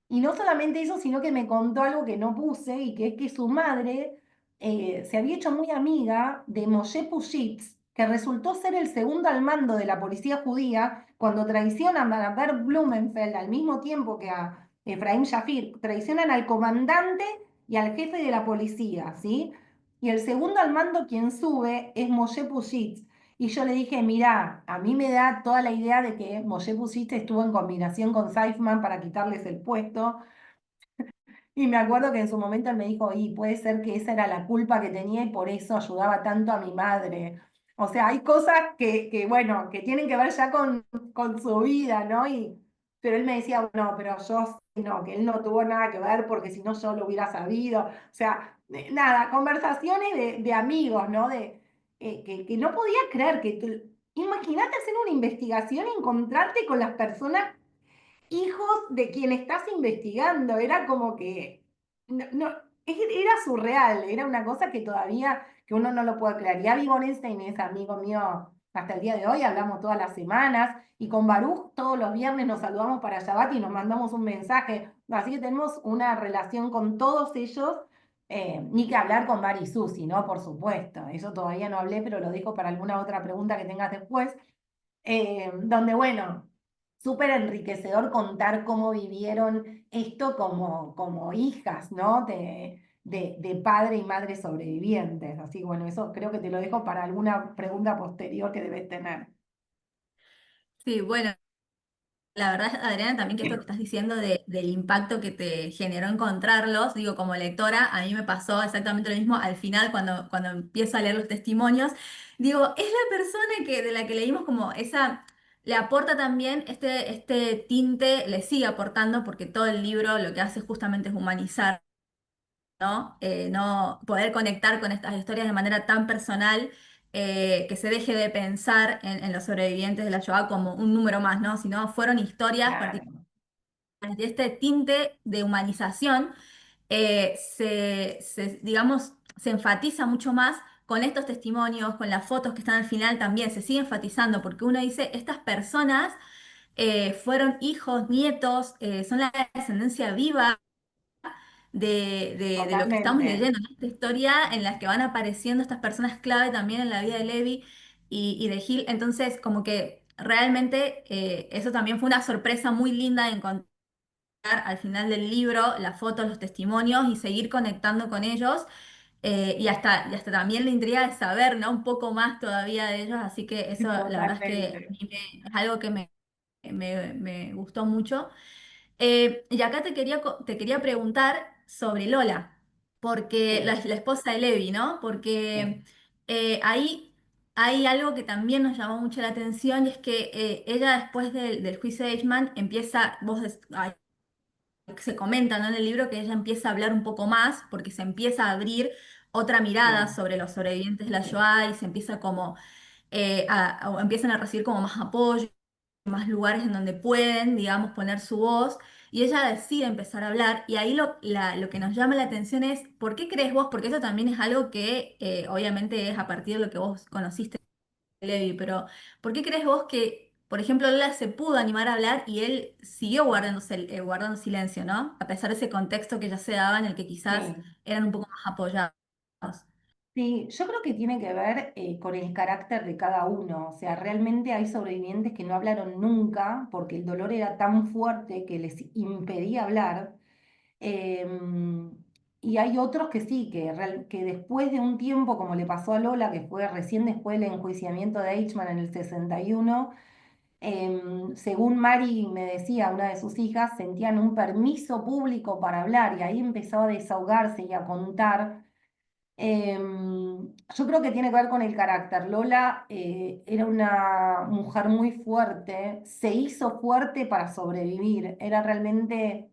Y no solamente eso, sino que me contó algo que no puse, y que es que su madre se había hecho muy amiga de Moshe Pushitz, que resultó ser el segundo al mando de la policía judía cuando traicionan a Bert Blumenfeld al mismo tiempo que a Efraín Shafir, traicionan al comandante y al jefe de la policía, ¿sí? Y el segundo al mando quien sube es Moshe Pushitz. Y yo le dije, mira, a mí me da toda la idea de que Moshe Pusiste estuvo en combinación con Seifman para quitarles el puesto. Y me acuerdo que en su momento él me dijo, y puede ser que esa era la culpa que tenía y por eso ayudaba tanto a mi madre. O sea, hay cosas bueno, que tienen que ver ya con su vida, ¿no? Pero él me decía, no, pero yo sí, no, que él no tuvo nada que ver porque si no yo lo hubiera sabido. O sea, nada, conversaciones de amigos, ¿no? Que no podía creer imagínate hacer una investigación y encontrarte con las personas hijos de quien estás investigando. Era como que, era surreal, era una cosa que todavía, que uno no lo puede creer. Y Avi Borenstein es amigo mío hasta el día de hoy, hablamos todas las semanas, y con Baruch todos los viernes nos saludamos para Shabbat y nos mandamos un mensaje. Así que tenemos una relación con todos ellos. Ni que hablar con Bar y Susi, ¿no? Por supuesto. Eso todavía no hablé, pero lo dejo para alguna otra pregunta que tengas después. Donde, bueno, súper enriquecedor contar cómo vivieron esto como hijas, ¿no? De padre y madre sobrevivientes. Así que bueno, eso creo que te lo dejo para alguna pregunta posterior que debes tener. Sí, bueno. La verdad, Adriana, también que esto que estás diciendo del impacto que te generó encontrarlos, digo, como lectora, a mí me pasó exactamente lo mismo al final cuando empiezo a leer los testimonios. Digo, es la persona de la que leímos como esa, le aporta también este tinte, le sigue aportando porque todo el libro lo que hace justamente es humanizar, ¿no? No poder conectar con estas historias de manera tan personal. que se deje de pensar en los sobrevivientes de la Shoah como un número más, ¿no? Sino fueron historias particulares Claro, de este tinte de humanización digamos, se enfatiza mucho más con estos testimonios, con las fotos que están al final también, se sigue enfatizando, porque uno dice, estas personas fueron hijos, nietos, son la descendencia viva de lo que estamos totalmente. leyendo, ¿no? Esta historia en la que van apareciendo estas personas clave también en la vida de Levi y de Gil. Entonces, como que realmente eso también fue una sorpresa muy linda de encontrar al final del libro las fotos, los testimonios y seguir conectando con ellos. Y hasta también la intriga de saber, ¿no? Un poco más todavía de ellos, así que eso la verdad es que a Totalmente. mí es algo que me gustó mucho. Y acá te quería preguntar sobre Lola, porque Sí, la esposa de Levi, ¿no? sí, Porque ahí hay algo que también nos llamó mucho la atención y es que ella después del juicio de Eichmann empieza, se comenta, ¿no? En el libro que ella empieza a hablar un poco más porque se empieza a abrir otra mirada sí, sobre los sobrevivientes de la sí. Shoah y se empieza como o empiezan a recibir como más apoyo, más lugares en donde pueden, digamos, poner su voz. Y ella decide empezar a hablar y ahí lo que nos llama la atención es, ¿por qué crees vos? Porque eso también es algo que obviamente es a partir de lo que vos conociste Levi, pero ¿por qué crees vos que, por ejemplo, Lola se pudo animar a hablar y él siguió guardando silencio, ¿no? A pesar de ese contexto que ya se daba en el que quizás Sí. eran un poco más apoyados. Sí, yo creo que tiene que ver con el carácter de cada uno. O sea, realmente hay sobrevivientes que no hablaron nunca porque el dolor era tan fuerte que les impedía hablar. Em, y hay otros que sí, que después de un tiempo, como le pasó a Lola, que fue recién después del enjuiciamiento de Eichmann en el 61, según Mari me decía, una de sus hijas, sentían un permiso público para hablar y ahí empezó a desahogarse y a contar. Yo creo que tiene que ver con el carácter. Lola era una mujer muy fuerte, se hizo fuerte para sobrevivir, era realmente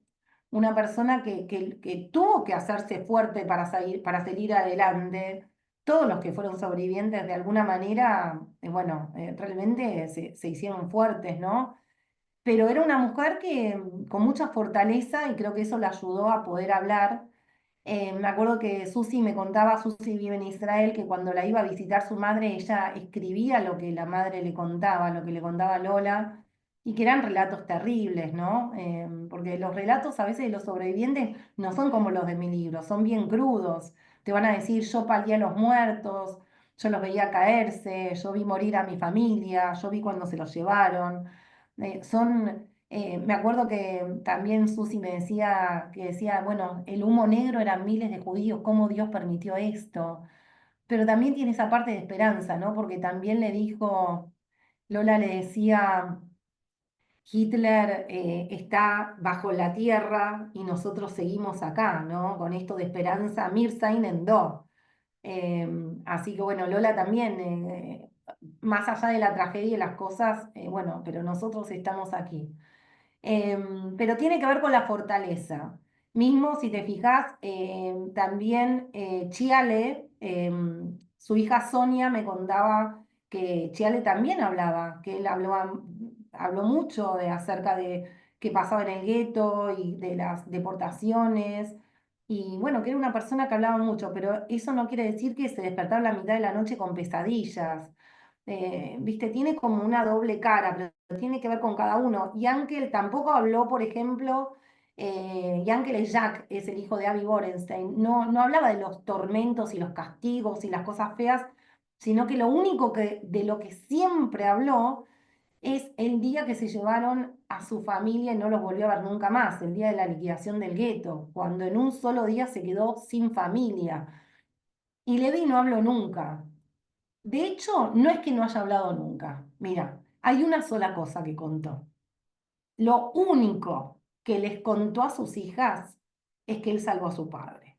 una persona que tuvo que hacerse fuerte para salir adelante. Todos los que fueron sobrevivientes de alguna manera, bueno, realmente se hicieron fuertes, ¿no? Pero era una mujer que con mucha fortaleza y creo que eso la ayudó a poder hablar. Me acuerdo que Susi me contaba, Susi vive en Israel, que cuando la iba a visitar su madre, ella escribía lo que la madre le contaba, lo que le contaba Lola, y que eran relatos terribles, ¿no? Porque los relatos a veces de los sobrevivientes no son como los de mi libro, son bien crudos. Te van a decir, yo palié a los muertos, yo los veía caerse, yo vi morir a mi familia, yo vi cuando se los llevaron. Me acuerdo que también Susi me decía, que decía, bueno, el humo negro eran miles de judíos, ¿cómo Dios permitió esto? Pero también tiene esa parte de esperanza, ¿no? Porque también le dijo, Lola le decía, Hitler está bajo la tierra y nosotros seguimos acá, ¿no? Con esto de esperanza, Mir sein en do. Así que bueno, Lola también, más allá de la tragedia y las cosas, bueno, pero nosotros estamos aquí. Pero tiene que ver con la fortaleza. Mismo si te fijas, también Chiale, su hija Sonia me contaba que Chiale también hablaba, que él habló mucho acerca de qué pasaba en el gueto y de las deportaciones. Y bueno, que era una persona que hablaba mucho, pero eso no quiere decir que se despertara a la mitad de la noche con pesadillas. Viste, tiene como una doble cara, pero tiene que ver con cada uno. Yankel tampoco habló, por ejemplo, Yankel es Jack, es el hijo de Abby Borenstein, no hablaba de los tormentos y los castigos y las cosas feas, sino que lo único de lo que siempre habló es el día que se llevaron a su familia y no los volvió a ver nunca más, el día de la liquidación del gueto, cuando en un solo día se quedó sin familia. Y Levi no habló nunca. De hecho, no es que no haya hablado nunca. Mira, hay una sola cosa que contó. Lo único que les contó a sus hijas es que él salvó a su padre.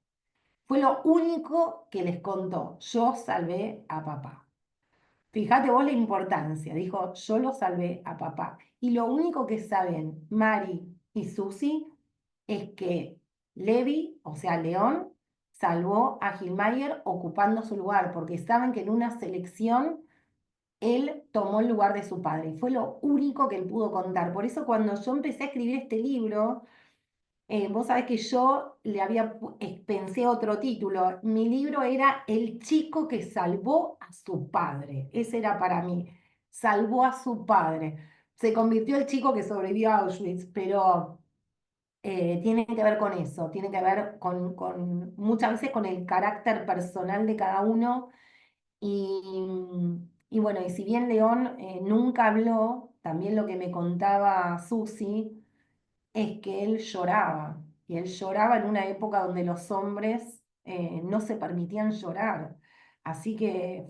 Fue lo único que les contó. Yo salvé a papá. Fíjate vos la importancia. Dijo, yo lo salvé a papá. Y lo único que saben Mari y Susi es que Levi, o sea, León, salvó a Gilmayer ocupando su lugar, porque saben que en una selección él tomó el lugar de su padre y fue lo único que él pudo contar. Por eso cuando yo empecé a escribir este libro, vos sabés que yo le había, pensé otro título. Mi libro era El chico que salvó a su padre. Ese era para mí. Salvó a su padre. Se convirtió el chico que sobrevivió a Auschwitz, pero tiene que ver con eso, tiene que ver con muchas veces con el carácter personal de cada uno. Y bueno, y si bien León nunca habló, también lo que me contaba Susi es que él lloraba, y él lloraba en una época donde los hombres no se permitían llorar. Así que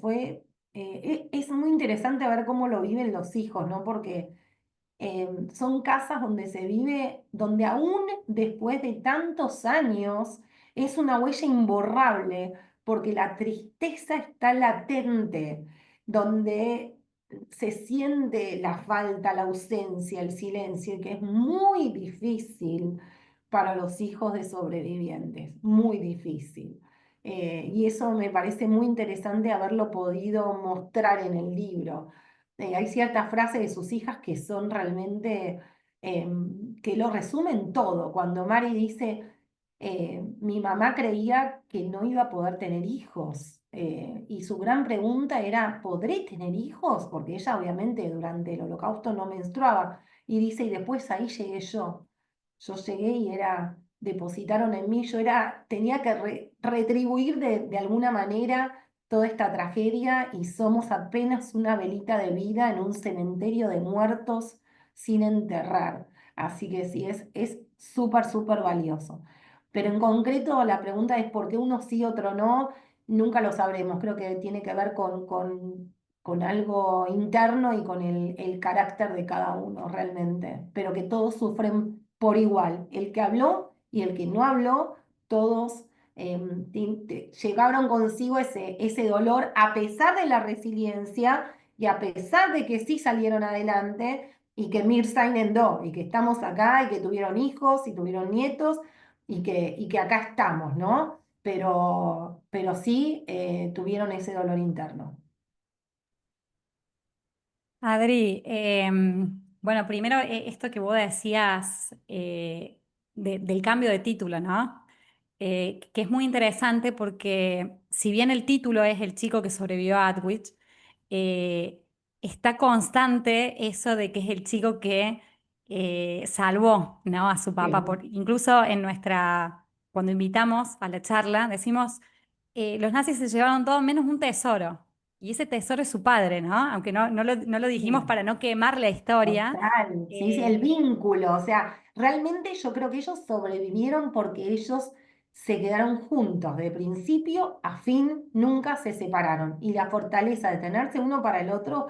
es muy interesante ver cómo lo viven los hijos, ¿no? Porque son casas donde se vive, donde aún después de tantos años es una huella imborrable, porque la tristeza está latente, donde se siente la falta, la ausencia, el silencio, que es muy difícil para los hijos de sobrevivientes, muy difícil. Y eso me parece muy interesante haberlo podido mostrar en el libro. Hay ciertas frases de sus hijas que son realmente, que lo resumen todo. Cuando Mari dice, mi mamá creía que no iba a poder tener hijos, y su gran pregunta era, ¿podré tener hijos? Porque ella obviamente durante el Holocausto no menstruaba. Y dice, y después ahí llegué yo. Yo llegué y depositaron en mí, tenía que retribuir de alguna manera toda esta tragedia y somos apenas una velita de vida en un cementerio de muertos sin enterrar. Así que sí, es súper, súper valioso. Pero en concreto la pregunta es por qué uno sí, otro no, nunca lo sabremos. Creo que tiene que ver con algo interno y con el carácter de cada uno realmente. Pero que todos sufren por igual. El que habló y el que no habló, todos llegaron consigo ese dolor a pesar de la resiliencia y a pesar de que sí salieron adelante y que Mirza enmendó y que estamos acá y que tuvieron hijos y tuvieron nietos y que acá estamos, ¿no? Pero sí tuvieron ese dolor interno. Adri, bueno, primero esto que vos decías del cambio de título, ¿no? Que es muy interesante porque si bien el título es El chico que sobrevivió a Auschwitz, eh, está constante eso de que es el chico que salvó, ¿no? A su papá. Sí. Incluso cuando invitamos a la charla, decimos, los nazis se llevaron todo menos un tesoro. Y ese tesoro es su padre, ¿no? Aunque no lo dijimos Sí. para no quemar la historia. Total, sí, sí, el eh, vínculo, o sea, realmente yo creo que ellos sobrevivieron porque ellos se quedaron juntos, de principio a fin, nunca se separaron. Y la fortaleza de tenerse uno para el otro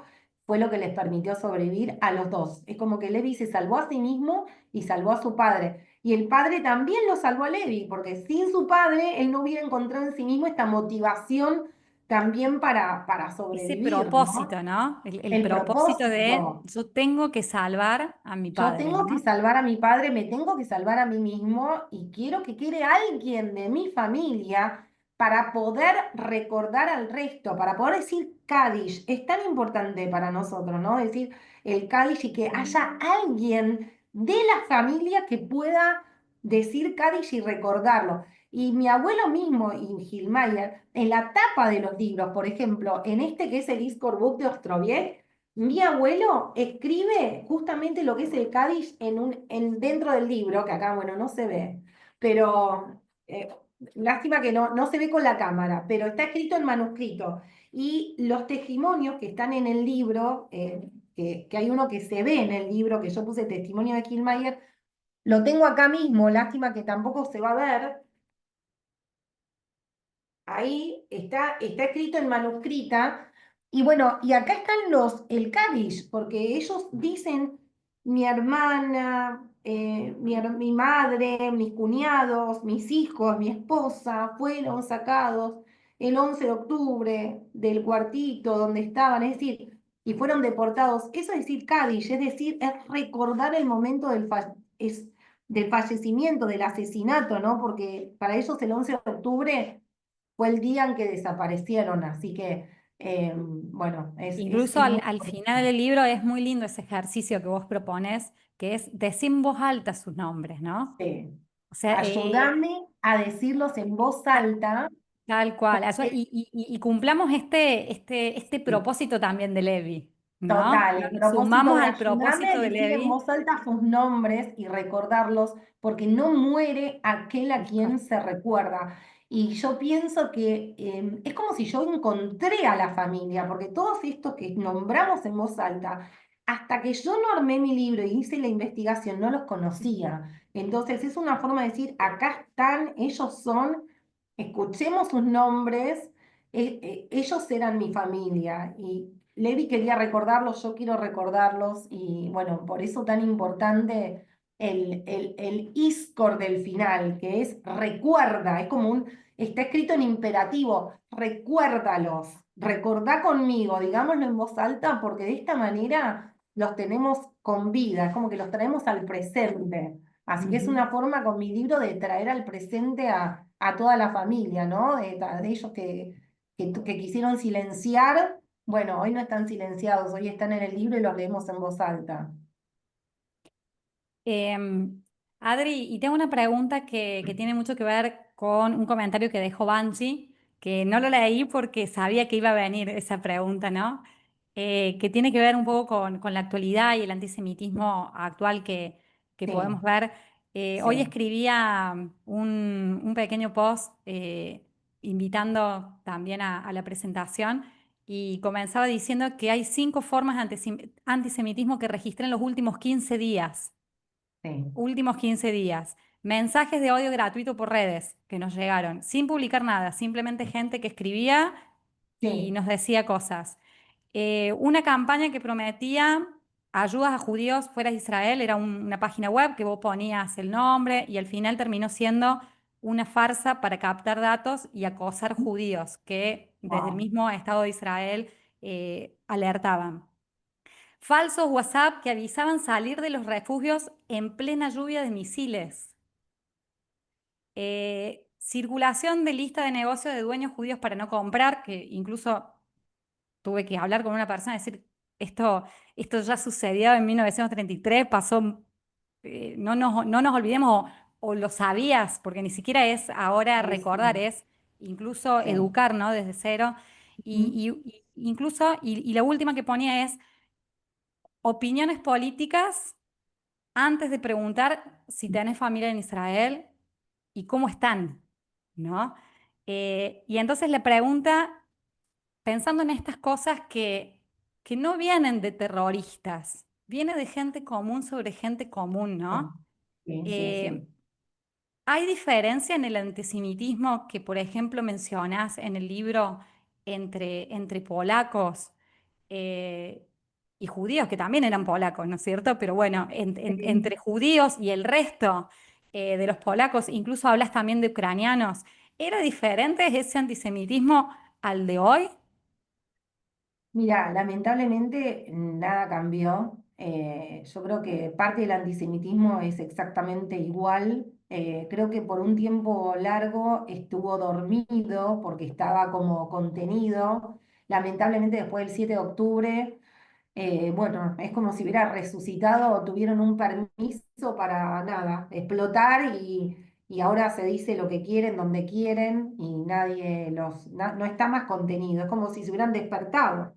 fue lo que les permitió sobrevivir a los dos. Es como que Levi se salvó a sí mismo y salvó a su padre. Y el padre también lo salvó a Levi, porque sin su padre él no hubiera encontrado en sí mismo esta motivación también para Ese sobrevivir, ¿no? propósito, ¿no? El El propósito de propósito. yo tengo que salvar a mi Yo padre, tengo que ¿no? salvar a mi padre, me tengo que salvar a mí mismo y quiero que quede alguien de mi familia para poder recordar al resto, para poder decir Kadish. Es tan importante para nosotros, ¿no? Decir el Kadish y que haya alguien de la familia que pueda decir Kadish y recordarlo. Y mi abuelo mismo, y Gilmayer, en la tapa de los libros, por ejemplo, en este que es el Iskor Book de Ostroviec, mi abuelo escribe justamente lo que es el Cádiz dentro del libro, que acá, bueno, no se ve, pero lástima que no se ve con la cámara, pero está escrito en manuscrito. Y los testimonios que están en el libro, que hay uno que se ve en el libro, que yo puse testimonio de Kilmayer, lo tengo acá mismo, lástima que tampoco se va a ver. Ahí está escrito en manuscrita. Y bueno, y acá están el Kaddish, porque ellos dicen, mi hermana, mi madre, mis cuñados, mis hijos, mi esposa, fueron sacados el 11 de octubre del cuartito donde estaban, es decir, y fueron deportados. Eso es decir Kaddish, es decir, es recordar el momento del fallecimiento, del asesinato, ¿no? Porque para ellos el 11 de octubre fue el día en que desaparecieron, así que, bueno, Incluso es al, muy al final fuerte. del libro es muy lindo ese ejercicio que vos propones, que es decir en voz alta sus nombres, ¿no? Sí. O sea, Ayúdame a decirlos en voz alta, tal cual. porque Y cumplamos este sí, propósito también de Levi, ¿no? total, el Nos propósito sumamos de al ayudarme a propósito de decir en Levi. voz alta sus nombres y recordarlos, porque no muere aquel a quien se recuerda. Y yo pienso que es como si yo encontré a la familia, porque todos estos que nombramos en voz alta, hasta que yo no armé mi libro y hice la investigación, no los conocía. Entonces es una forma de decir, acá están, ellos son, escuchemos sus nombres, ellos eran mi familia. Y Levi quería recordarlos, yo quiero recordarlos y bueno, por eso tan importante el ISCOR del final, que es recuerda, es como está escrito en imperativo, recuérdalos, recordá conmigo, digámoslo en voz alta, porque de esta manera los tenemos con vida, es como que los traemos al presente. Así que es Ujú. una forma con mi libro de traer al presente a toda la familia, ¿no? De ellos que quisieron silenciar, bueno, hoy no están silenciados, hoy están en el libro y los leemos en voz alta. Em, Adri, y tengo una pregunta que tiene mucho que ver con un comentario que dejó Bansi, que no lo leí porque sabía que iba a venir esa pregunta, ¿no? Que tiene que ver un poco con la actualidad y el antisemitismo actual que Sí, podemos ver. Hoy sí, escribía un pequeño post invitando también a la presentación y comenzaba diciendo que hay 5 formas de antisemitismo que registré en los últimos 15 días. sí. Últimos 15 días. Mensajes de odio gratuito por redes que nos llegaron, sin publicar nada, simplemente gente que escribía y Sí. nos decía cosas. Una campaña que prometía ayudas a judíos fuera de Israel, era una página web que vos ponías el nombre y al final terminó siendo una farsa para captar datos y acosar judíos que desde el Wow. mismo Estado de Israel alertaban. Falsos WhatsApp que avisaban salir de los refugios en plena lluvia de misiles. Circulación de lista de negocios de dueños judíos para no comprar, que incluso tuve que hablar con una persona y decir, esto ya sucedió en 1933, pasó, no nos olvidemos, o lo sabías, porque ni siquiera es ahora recordar, Sí, es incluso sí. educar, ¿no? Desde cero. Ujú. Incluso, y la última que ponía es opiniones políticas antes de preguntar si tenés familia en Israel y cómo están, ¿no? Y entonces la pregunta, pensando en estas cosas que no vienen de terroristas, viene de gente común sobre gente común, ¿no? Sí, sí, Eh, sí. ¿Hay diferencia en el antisemitismo que, por ejemplo, mencionás en el libro entre polacos eh, y judíos, que también eran polacos, ¿no es cierto? Pero bueno, Sí. entre judíos y el resto de los polacos, incluso hablas también de ucranianos, ¿era diferente ese antisemitismo al de hoy? Mira, lamentablemente nada cambió. Yo creo que parte del antisemitismo es exactamente igual. Creo que por un tiempo largo estuvo dormido porque estaba como contenido. Lamentablemente después del 7 de octubre, bueno, es como si hubiera resucitado o tuvieron un permiso para nada, explotar y ahora se dice lo que quieren, donde quieren y nadie no está más contenido. Es como si se hubieran despertado,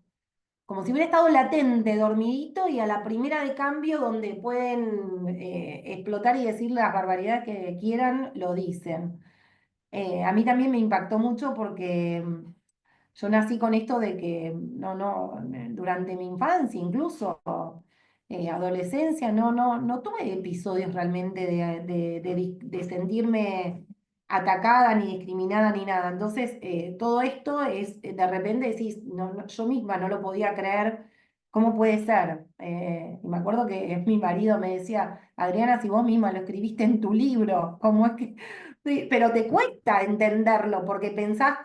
como si hubiera estado latente, dormidito, y a la primera de cambio, donde pueden explotar y decir las barbaridades que quieran, lo dicen. A mí también me impactó mucho porque yo nací con esto de que durante mi infancia, incluso adolescencia, no tuve episodios realmente de sentirme atacada, ni discriminada, ni nada. Entonces, todo esto es, de repente decís, yo misma no lo podía creer. ¿Cómo puede ser? Y me acuerdo que mi marido me decía, Adriana, si vos misma lo escribiste en tu libro, ¿cómo es que...? Sí, pero te cuesta entenderlo porque pensás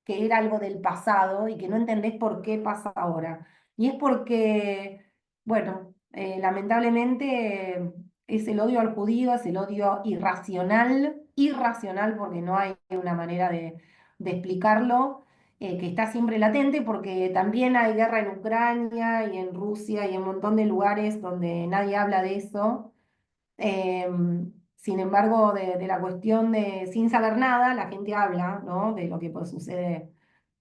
que era algo del pasado y que no entendés por qué pasa ahora. Y es porque, bueno, lamentablemente es el odio al judío, es el odio irracional, irracional porque no hay una manera de explicarlo, que está siempre latente porque también hay guerra en Ucrania y en Rusia y en un montón de lugares donde nadie habla de eso. Sin embargo, de la cuestión de sin saber nada, la gente habla, ¿no? De lo que pues, sucede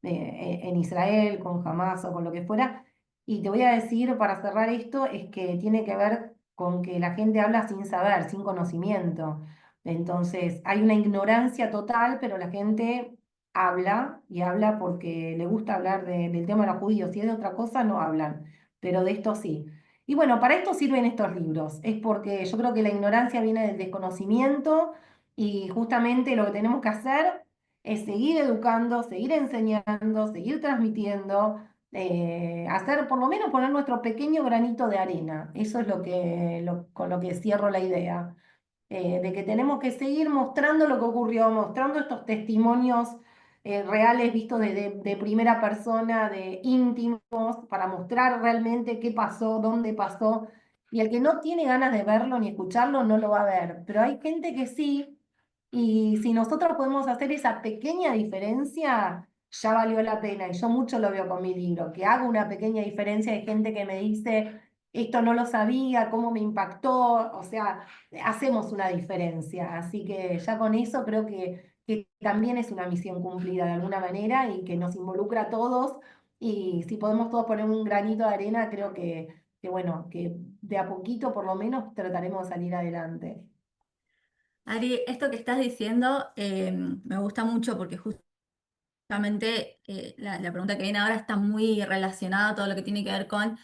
en Israel, con Hamas o con lo que fuera. Y te voy a decir, para cerrar esto, es que tiene que ver con que la gente habla sin saber, sin conocimiento. Entonces, hay una ignorancia total, pero la gente habla y habla porque le gusta hablar del tema de los judíos. Si es de otra cosa, no hablan, pero de esto sí. Y bueno, para esto sirven estos libros. Es porque yo creo que la ignorancia viene del desconocimiento y justamente lo que tenemos que hacer es seguir educando, seguir enseñando, seguir transmitiendo, hacer por lo menos poner nuestro pequeño granito de arena. Eso es con lo que cierro la idea de que tenemos que seguir mostrando lo que ocurrió, mostrando estos testimonios reales vistos de primera persona, de íntimos, para mostrar realmente qué pasó, dónde pasó. Y el que no tiene ganas de verlo ni escucharlo no lo va a ver. Pero hay gente que sí, y si nosotros podemos hacer esa pequeña diferencia, ya valió la pena. Y yo mucho lo veo con mi libro, que hago una pequeña diferencia. Hay gente que me dice, esto no lo sabía, cómo me impactó, o sea, hacemos una diferencia. Así que ya con eso creo que también es una misión cumplida de alguna manera y que nos involucra a todos. Y si podemos todos poner un granito de arena, creo que bueno, que de a poquito por lo menos trataremos de salir adelante. Ari, esto que estás diciendo me gusta mucho porque justamente la pregunta que viene ahora está muy relacionada a todo lo que tiene que ver con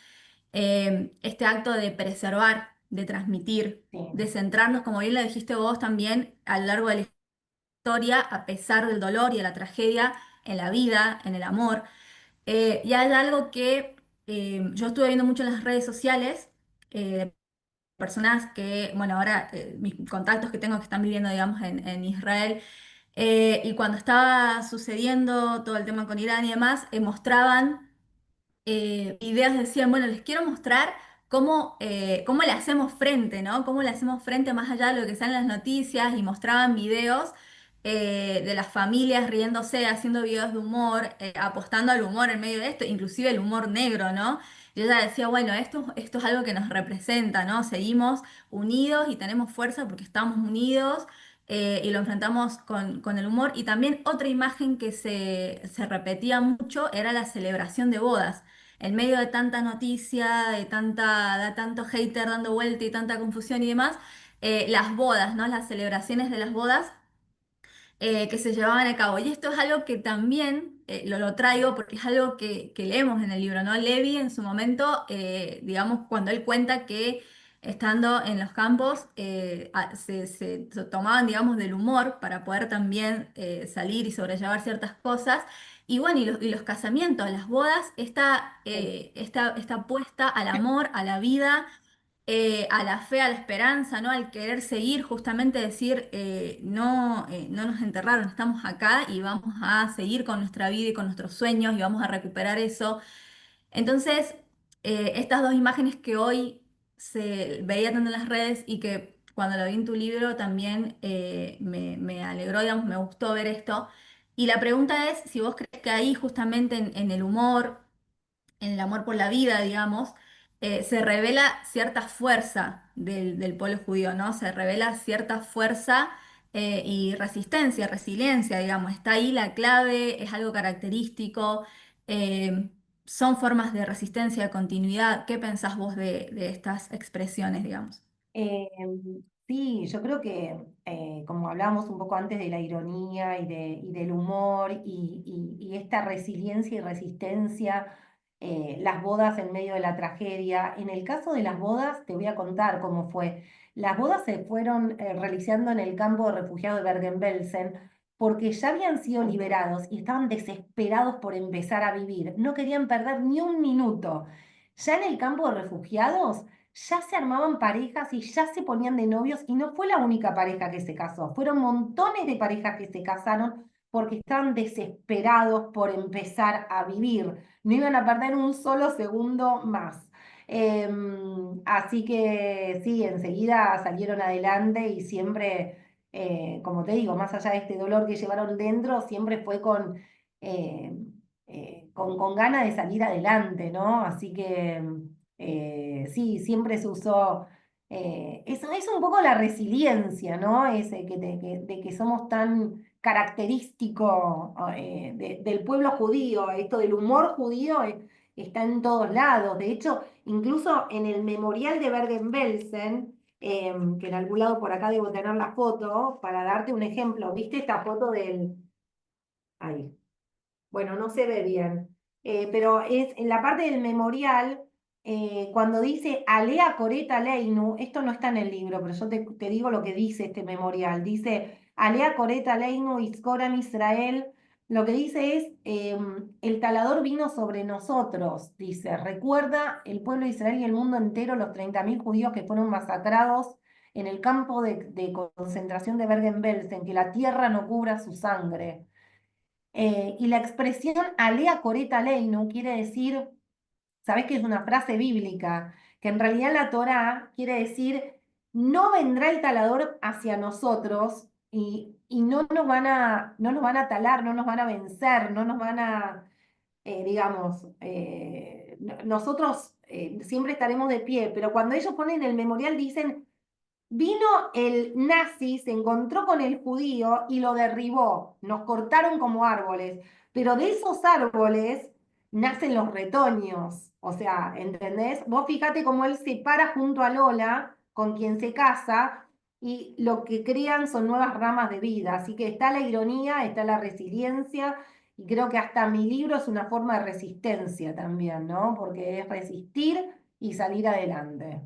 este acto de preservar, de transmitir, Sí. de centrarnos, como bien lo dijiste vos también, a lo largo de la historia, a pesar del dolor y de la tragedia, en la vida, en el amor. Y hay algo que yo estuve viendo mucho en las redes sociales, de personas que, bueno, ahora mis contactos que tengo que están viviendo, digamos, en Israel, y cuando estaba sucediendo todo el tema con Irán y demás, mostraban ideas decían, bueno, les quiero mostrar cómo le hacemos frente, ¿no? Cómo le hacemos frente más allá de lo que sale en las noticias y mostraban videos de las familias riéndose, haciendo videos de humor, apostando al humor en medio de esto, inclusive el humor negro, ¿no? Y ella decía, bueno, esto es algo que nos representa, ¿no? Seguimos unidos y tenemos fuerza porque estamos unidos. Y lo enfrentamos con el humor. Y también otra imagen que se repetía mucho era la celebración de bodas en medio de tanta noticia, de tanto hater dando vuelta y tanta confusión y demás, las bodas, ¿no? Las celebraciones de las bodas que se llevaban a cabo. Y esto es algo que también lo traigo porque es algo que leemos en el libro, ¿no? Levi en su momento, digamos, cuando él cuenta que estando en los campos se tomaban, digamos, del humor para poder también salir y sobrellevar ciertas cosas. Y bueno, y los casamientos, las bodas, está puesta al amor, a la vida, a la fe, a la esperanza, ¿no? Al querer seguir, justamente decir, no nos enterraron, estamos acá y vamos a seguir con nuestra vida y con nuestros sueños y vamos a recuperar eso. Entonces, estas dos imágenes que hoy se veía tanto en las redes y que cuando lo vi en tu libro también me alegró, digamos, me gustó ver esto. Y la pregunta es si vos crees que ahí justamente en el humor, en el amor por la vida, digamos, se revela cierta fuerza del pueblo judío, ¿no? Se revela cierta fuerza y resistencia, resiliencia, digamos. Está ahí la clave, es algo característico, eh, son formas de resistencia, de continuidad. ¿Qué pensás vos de estas expresiones, digamos? Eh, sí, yo creo que como hablábamos un poco antes de la ironía y del humor y esta resiliencia y resistencia, las bodas en medio de la tragedia. En el caso de las bodas, te voy a contar cómo fue. Las bodas se fueron realizando en el campo de refugiados de Bergen-Belsen porque ya habían sido liberados y estaban desesperados por empezar a vivir. No querían perder ni un minuto. Ya en el campo de refugiados ya se armaban parejas y ya se ponían de novios y no fue la única pareja que se casó, fueron montones de parejas que se casaron porque estaban desesperados por empezar a vivir, no iban a perder un solo segundo más. Así que sí, enseguida salieron adelante y siempre, como te digo, más allá de este dolor que llevaron dentro, siempre fue eh, con ganas de salir adelante, ¿no? Así que sí, siempre se usó. Eso es un poco la resiliencia, ¿no? De que somos tan característico del pueblo judío, esto del humor judío está en todos lados. De hecho, incluso en el memorial de Bergen-Belsen, que en algún lado por acá debo tener la foto, para darte un ejemplo, ¿viste esta foto del... Ahí. Bueno, no se ve bien, pero es en la parte del memorial, cuando dice Alea Coreta Leinu, esto no está en el libro, pero yo te digo lo que dice este memorial. Dice Alea Coreta Leinu Iscoram Israel. Lo que dice es, el talador vino sobre nosotros, dice, recuerda el pueblo de Israel y el mundo entero los 30.000 judíos que fueron masacrados en el campo de concentración de Bergen-Belsen, que la tierra no cubra su sangre. Y la expresión alea coreta leinu quiere decir, ¿sabés que es una frase bíblica? Que en realidad la Torá quiere decir, no vendrá el talador hacia nosotros y no nos van a talar, no nos van a vencer, no nos van a, digamos, nosotros siempre estaremos de pie, pero cuando ellos ponen el memorial dicen, vino el nazi, se encontró con el judío y lo derribó. Nos cortaron como árboles. Pero de esos árboles nacen los retoños. O sea, ¿entendés? Vos fíjate cómo él se para junto a Lola, con quien se casa, y lo que crean son nuevas ramas de vida. Así que está la ironía, está la resiliencia, y creo que hasta mi libro es una forma de resistencia también, ¿no? Porque es resistir y salir adelante.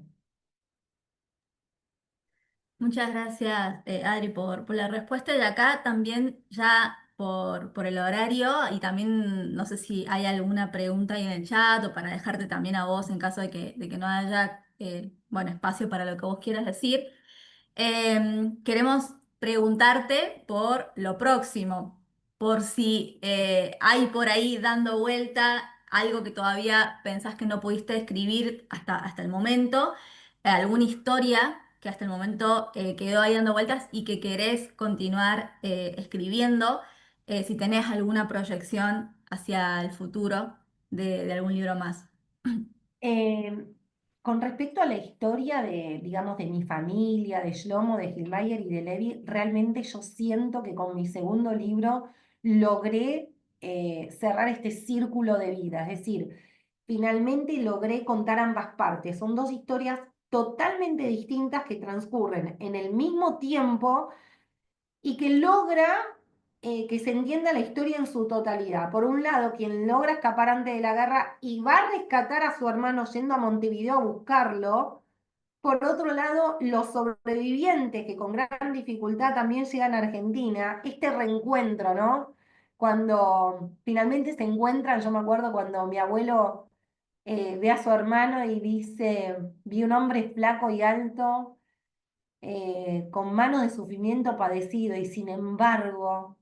Muchas gracias, Adri, por la respuesta. Y acá también ya por el horario y también no sé si hay alguna pregunta ahí en el chat o para dejarte también a vos en caso de que no haya bueno, espacio para lo que vos quieras decir. Queremos preguntarte por lo próximo, por si hay por ahí dando vuelta algo que todavía pensás que no pudiste escribir hasta el momento, alguna historia que hasta el momento quedó ahí dando vueltas y que querés continuar escribiendo, si tenés alguna proyección hacia el futuro de algún libro más. Eh, con respecto a la historia de, digamos, de mi familia, de Shlomo, de Hilmayer y de Levi, realmente yo siento que con mi segundo libro logré cerrar este círculo de vida. Es decir, finalmente logré contar ambas partes. Son dos historias totalmente distintas que transcurren en el mismo tiempo y que logra que se entienda la historia en su totalidad. Por un lado, quien logra escapar antes de la guerra y va a rescatar a su hermano yendo a Montevideo a buscarlo. Por otro lado, los sobrevivientes que con gran dificultad también llegan a Argentina, este reencuentro, ¿no? Cuando finalmente se encuentran, yo me acuerdo cuando mi abuelo ve a su hermano y dice, vi un hombre flaco y alto con manos de sufrimiento padecido y sin embargo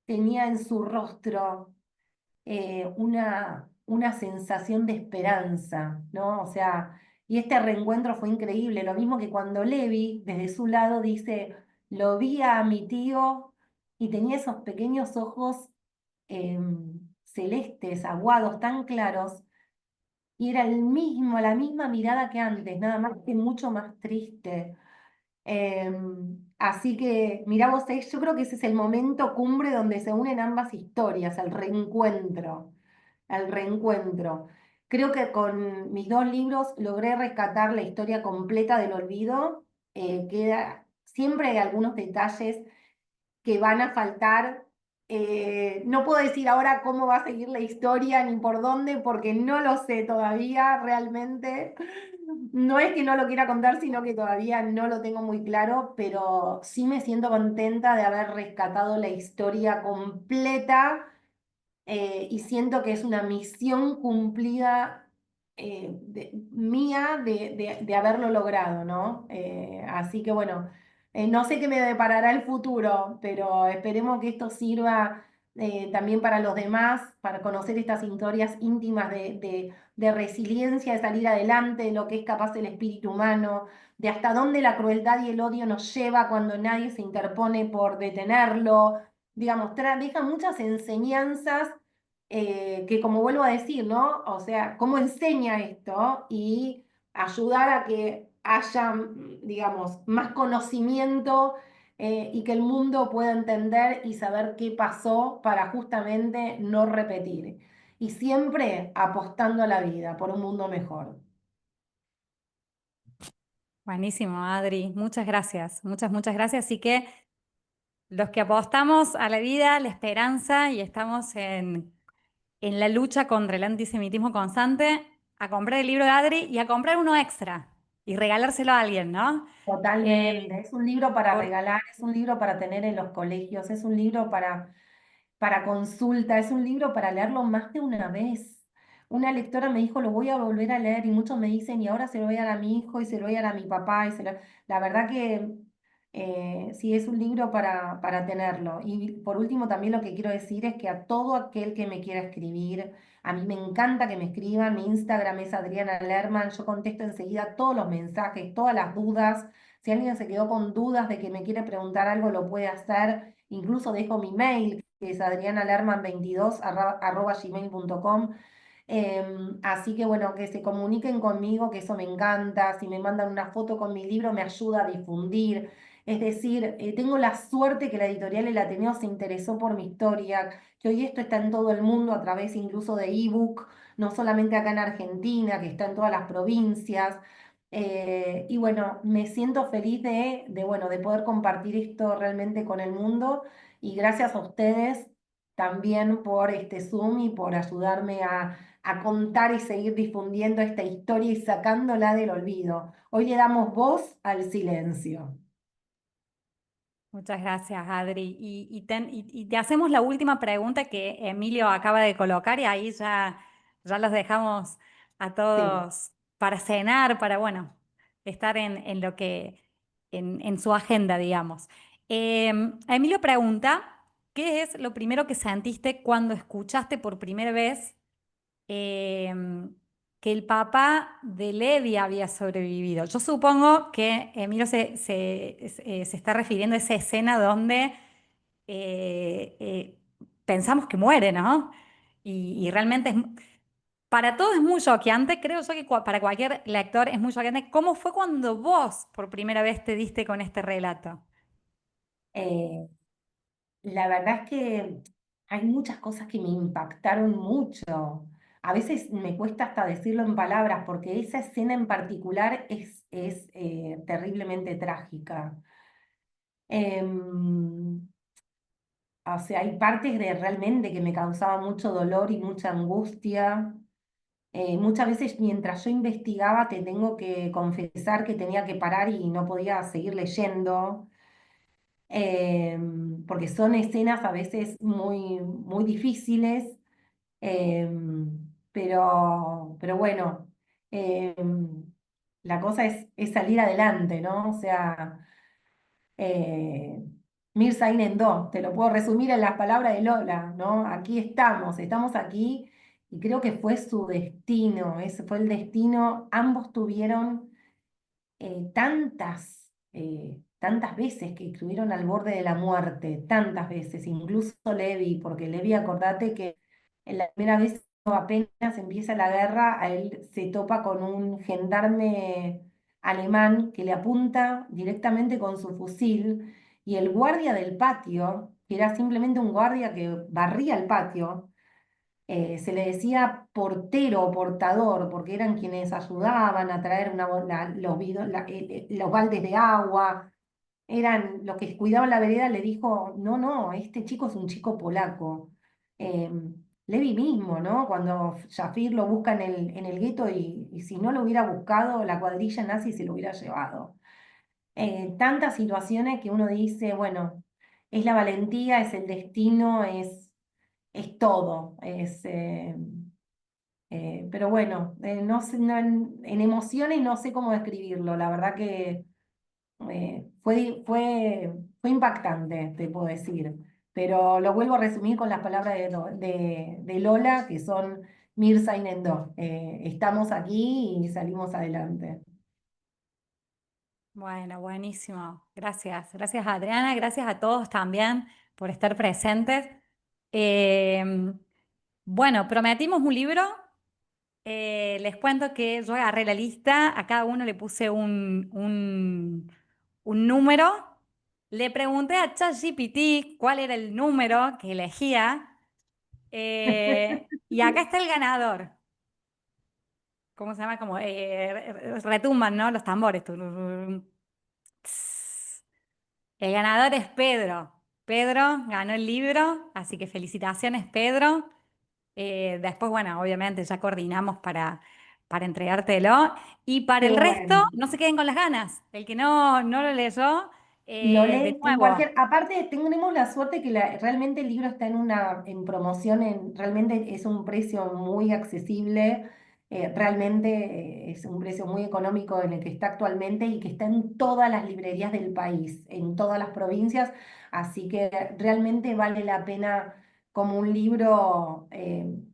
tenía en su rostro una sensación de esperanza, ¿no? O sea, y este reencuentro fue increíble, lo mismo que cuando Levi, desde su lado, dice, lo vi a mi tío y tenía esos pequeños ojos celestes, aguados, tan claros, y era la misma mirada que antes, nada más que mucho más triste. Así que, mirá vos, yo creo que ese es el momento cumbre donde se unen ambas historias, el reencuentro, el reencuentro. Creo que con mis dos libros logré rescatar la historia completa del olvido. Siempre hay algunos detalles que van a faltar. No puedo decir ahora cómo va a seguir la historia ni por dónde, porque no lo sé todavía realmente. No es que no lo quiera contar, sino que todavía no lo tengo muy claro, pero sí me siento contenta de haber rescatado la historia completa y siento que es una misión cumplida mía de haberlo logrado, ¿no? Así que bueno, no sé qué me deparará el futuro, pero esperemos que esto sirva. también para los demás, para conocer estas historias íntimas de resiliencia, de salir adelante, de lo que es capaz el espíritu humano, de hasta dónde la crueldad y el odio nos lleva cuando nadie se interpone por detenerlo. Digamos, deja muchas enseñanzas que, como vuelvo a decir, ¿no? O sea, cómo enseña esto y ayudar a que haya, digamos, más conocimiento y que el mundo pueda entender y saber qué pasó para justamente no repetir. Y siempre apostando a la vida por un mundo mejor. Buenísimo, Adri. Muchas gracias. Muchas gracias. Así que los que apostamos a la vida, la esperanza y estamos en la lucha contra el antisemitismo constante, a comprar el libro de Adri y a comprar uno extra y regalárselo a alguien, ¿no? Totalmente. Es un libro para Por, regalar, es un libro para tener en los colegios, es un libro para consulta, es un libro para leerlo más de una vez. Una lectora me dijo, lo voy a volver a leer y muchos me dicen, y ahora se lo voy a dar a mi hijo y se lo voy a dar a mi papá. La verdad que sí, es un libro para tenerlo. Y por último, también lo que quiero decir es que a todo aquel que me quiera escribir, a mí me encanta que me escriban, mi Instagram es Adriana Lerman, yo contesto enseguida todos los mensajes, todas las dudas. Si alguien se quedó con dudas de que me quiere preguntar algo, lo puede hacer. Incluso dejo mi mail, que es adrianalerman22@gmail.com. Así que bueno, que se comuniquen conmigo, que eso me encanta. Si me mandan una foto con mi libro, me ayuda a difundir. Es decir, tengo la suerte que la editorial El Ateneo se interesó por mi historia, que hoy esto está en todo el mundo a través incluso de ebook, no solamente acá en Argentina, que está en todas las provincias. Y bueno, me siento feliz bueno, de poder compartir esto realmente con el mundo y gracias a ustedes también por este Zoom y por ayudarme a contar y seguir difundiendo esta historia y sacándola del olvido. Hoy le damos voz al silencio. muchas gracias, Adri. Y te hacemos la última pregunta que Emilio acaba de colocar y ahí ya los dejamos a Sí. todos para cenar, para, bueno, estar en su agenda, digamos. Emilio pregunta, ¿qué es lo primero que sentiste cuando escuchaste por primera vez em, que el papá de Levi había sobrevivido? Yo supongo que Emilio se está refiriendo a esa escena donde eh, eh, pensamos que muere, ¿no? Y realmente para todos es muy choqueante, creo yo que para cualquier lector es muy choqueante. ¿Cómo fue cuando vos por primera vez te diste con este relato? Eh, la verdad es que hay muchas cosas que me impactaron mucho. A veces me cuesta hasta decirlo en palabras porque esa escena en particular es terriblemente trágica. Em, o sea, hay partes de realmente que me causaba mucho dolor y mucha angustia. Muchas veces mientras yo investigaba te tengo que confesar que tenía que parar y no podía seguir leyendo, porque son escenas a veces muy difíciles, pero bueno, la cosa es salir adelante, ¿no? O sea, eh, Mirza Inendó, te lo puedo resumir en las palabras de Lola, ¿no? Aquí estamos aquí y creo que fue su destino, ese fue el destino. Ambos tuvieron tantas veces que estuvieron al borde de la muerte, tantas veces, incluso Levi, porque Levi, acordate que en la primera vez apenas empieza la guerra, a él se topa con un gendarme alemán que le apunta directamente con su fusil y el guardia del patio, que era simplemente un guardia que barría el patio, se le decía portero o portador, porque eran quienes ayudaban a traer los baldes de agua, eran los que cuidaban la vereda, le dijo, no, no, este chico es un chico polaco. Eh, Levi mismo, ¿no? Cuando Jafir lo busca en el gueto y si no lo hubiera buscado, la cuadrilla nazi se lo hubiera llevado. Tantas situaciones que uno dice, bueno, es la valentía, es el destino, es todo. Pero bueno, no sé, en emociones no sé cómo describirlo. La verdad que fue impactante, te puedo decir. pero lo vuelvo a resumir con las palabras de Lola, que son Mirza y Nendo. Estamos aquí y salimos adelante. Bueno, buenísimo. Gracias. Gracias, Adriana. Gracias a todos también por estar presentes. Eh, bueno, prometimos un libro. Les cuento que yo agarré la lista, a cada uno le puse un número. Le pregunté a ChatGPT cuál era el número que elegía. Y acá está el ganador. ¿Cómo se llama? Como retumban, ¿no? Los tambores. Tururum. Tss. El ganador es Pedro. Pedro ganó el libro, así que felicitaciones, Pedro. Después, bueno, obviamente ya coordinamos para entregártelo. Y para Qué el resto, bueno. no se queden con las ganas. El que no lo leyó, Lo de leen en nuevo. cualquier, aparte tenemos la suerte que realmente el libro está en promoción, realmente es un precio muy accesible, realmente es un precio muy económico en el que está actualmente y que está en todas las librerías del país, en todas las provincias, así que realmente vale la pena como un libro,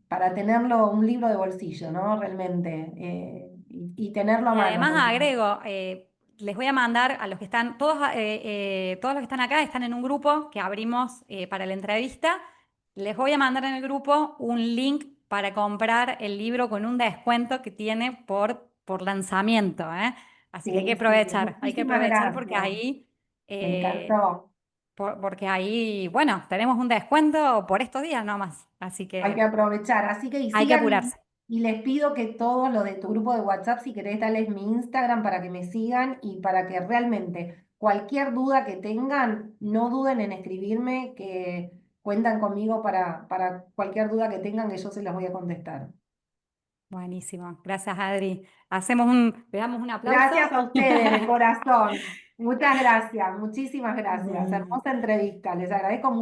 para tenerlo, un libro de bolsillo, ¿no? Realmente, y tenerlo a Y mano, además porque agrego, les voy a mandar a los que están, todos los que están acá están en un grupo que abrimos para la entrevista. Les voy a mandar en el grupo un link para comprar el libro con un descuento que tiene por lanzamiento, ¿eh? Así que sí, sí, hay que muchísimas aprovechar gracias. Me eh, encantó. porque ahí, bueno, tenemos un descuento por estos días nomás. Así Hay que que aprovechar. Así que y hay que sigan apurarse. y les pido que todos los de tu grupo de WhatsApp, si querés, darles mi Instagram para que me sigan y para que realmente cualquier duda que tengan, no duden en escribirme, que cuentan conmigo para cualquier duda que tengan, que yo se las voy a contestar. Buenísimo. Gracias, Adri. Le damos un aplauso. Gracias a ustedes de corazón. Muchas gracias, muchísimas gracias. Bueno. Hermosa entrevista. Les agradezco mucho.